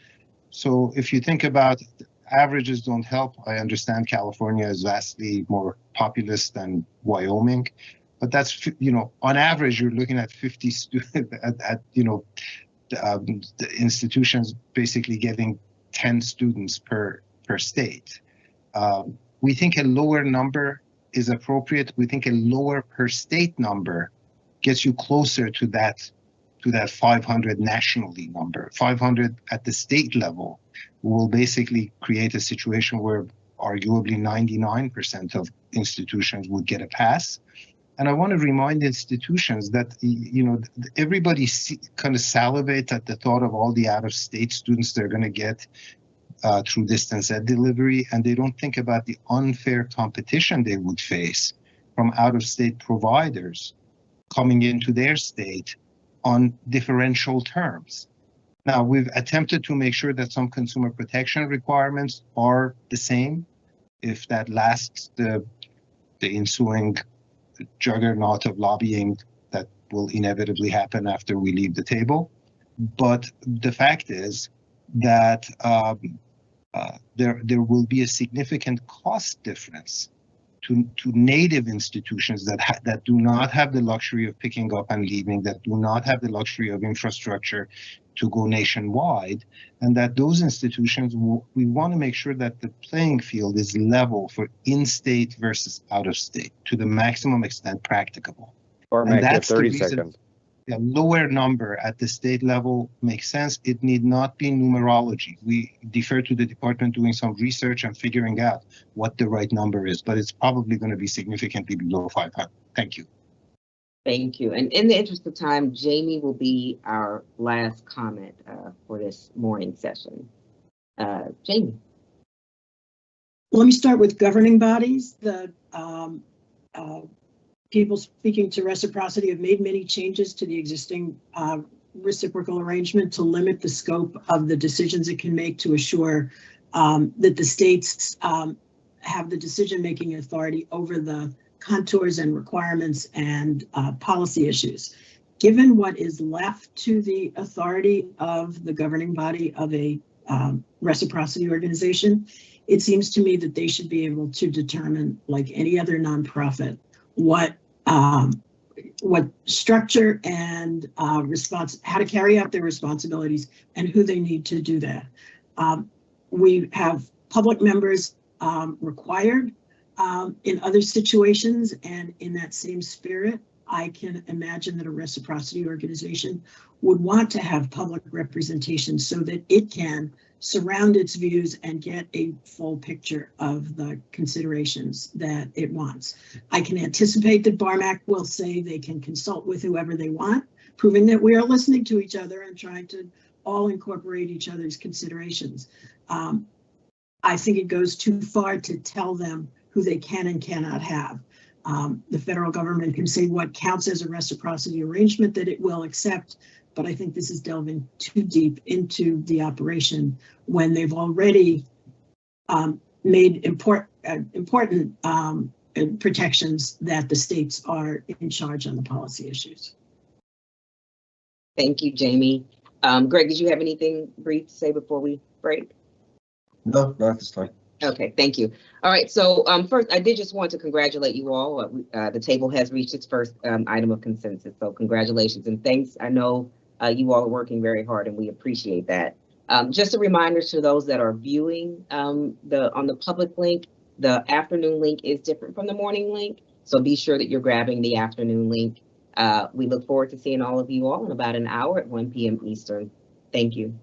So if you think about averages don't help, I understand California is vastly more populous than Wyoming, but that's, you know, on average, you're looking at 50 students the institutions basically getting 10 students per state. We think a lower number is appropriate. We think a lower per state number gets you closer to that 500 nationally number. 500 at the state level will basically create a situation where arguably 99% of institutions would get a pass. And I want to remind institutions that, you know, everybody kind of salivates at the thought of all the out-of-state students they're going to get through distance ed delivery, and they don't think about the unfair competition they would face from out-of-state providers coming into their state on differential terms. Now, we've attempted to make sure that some consumer protection requirements are the same, if that lasts the ensuing juggernaut of lobbying that will inevitably happen after we leave the table. But the fact is that there will be a significant cost difference to native institutions that do not have the luxury of picking up and leaving, that do not have the luxury of infrastructure to go nationwide, and that those institutions, we want to make sure that the playing field is level for in-state versus out-of-state to the maximum extent practicable. And that's 30 seconds. A lower number at the state level makes sense. It need not be numerology. We defer to the department doing some research and figuring out what the right number is, but it's probably going to be significantly below 500. Thank you. Thank you. And in the interest of time, Jamie will be our last comment for this morning session. Jamie. Let me start with governing bodies. The people speaking to reciprocity have made many changes to the existing reciprocal arrangement to limit the scope of the decisions it can make to assure that the states have the decision-making authority over the contours and requirements and policy issues. Given what is left to the authority of the governing body of a reciprocity organization, it seems to me that they should be able to determine, like any other nonprofit, what structure and how to carry out their responsibilities and who they need to do that. We have public members required in other situations, and in that same spirit, I can imagine that a reciprocity organization would want to have public representation so that it can surround its views and get a full picture of the considerations that it wants. I can anticipate that BARMAC will say they can consult with whoever they want, proving that we are listening to each other and trying to all incorporate each other's considerations. I think it goes too far to tell them who they can and cannot have. The federal government can say what counts as a reciprocity arrangement that it will accept, but I think this is delving too deep into the operation when they've already made important protections that the states are in charge on the policy issues. Thank you, Jamie. Greg, did you have anything brief to say before we break? No, not at this time. Okay, thank you. All right, so first, I did just want to congratulate you all. The table has reached its first item of consensus, so congratulations and thanks. I know You all are working very hard and we appreciate that. Just a reminder to those that are viewing on the public link, the afternoon link is different from the morning link. So be sure that you're grabbing the afternoon link. We look forward to seeing all of you all in about an hour at 1 p.m. Eastern. Thank you.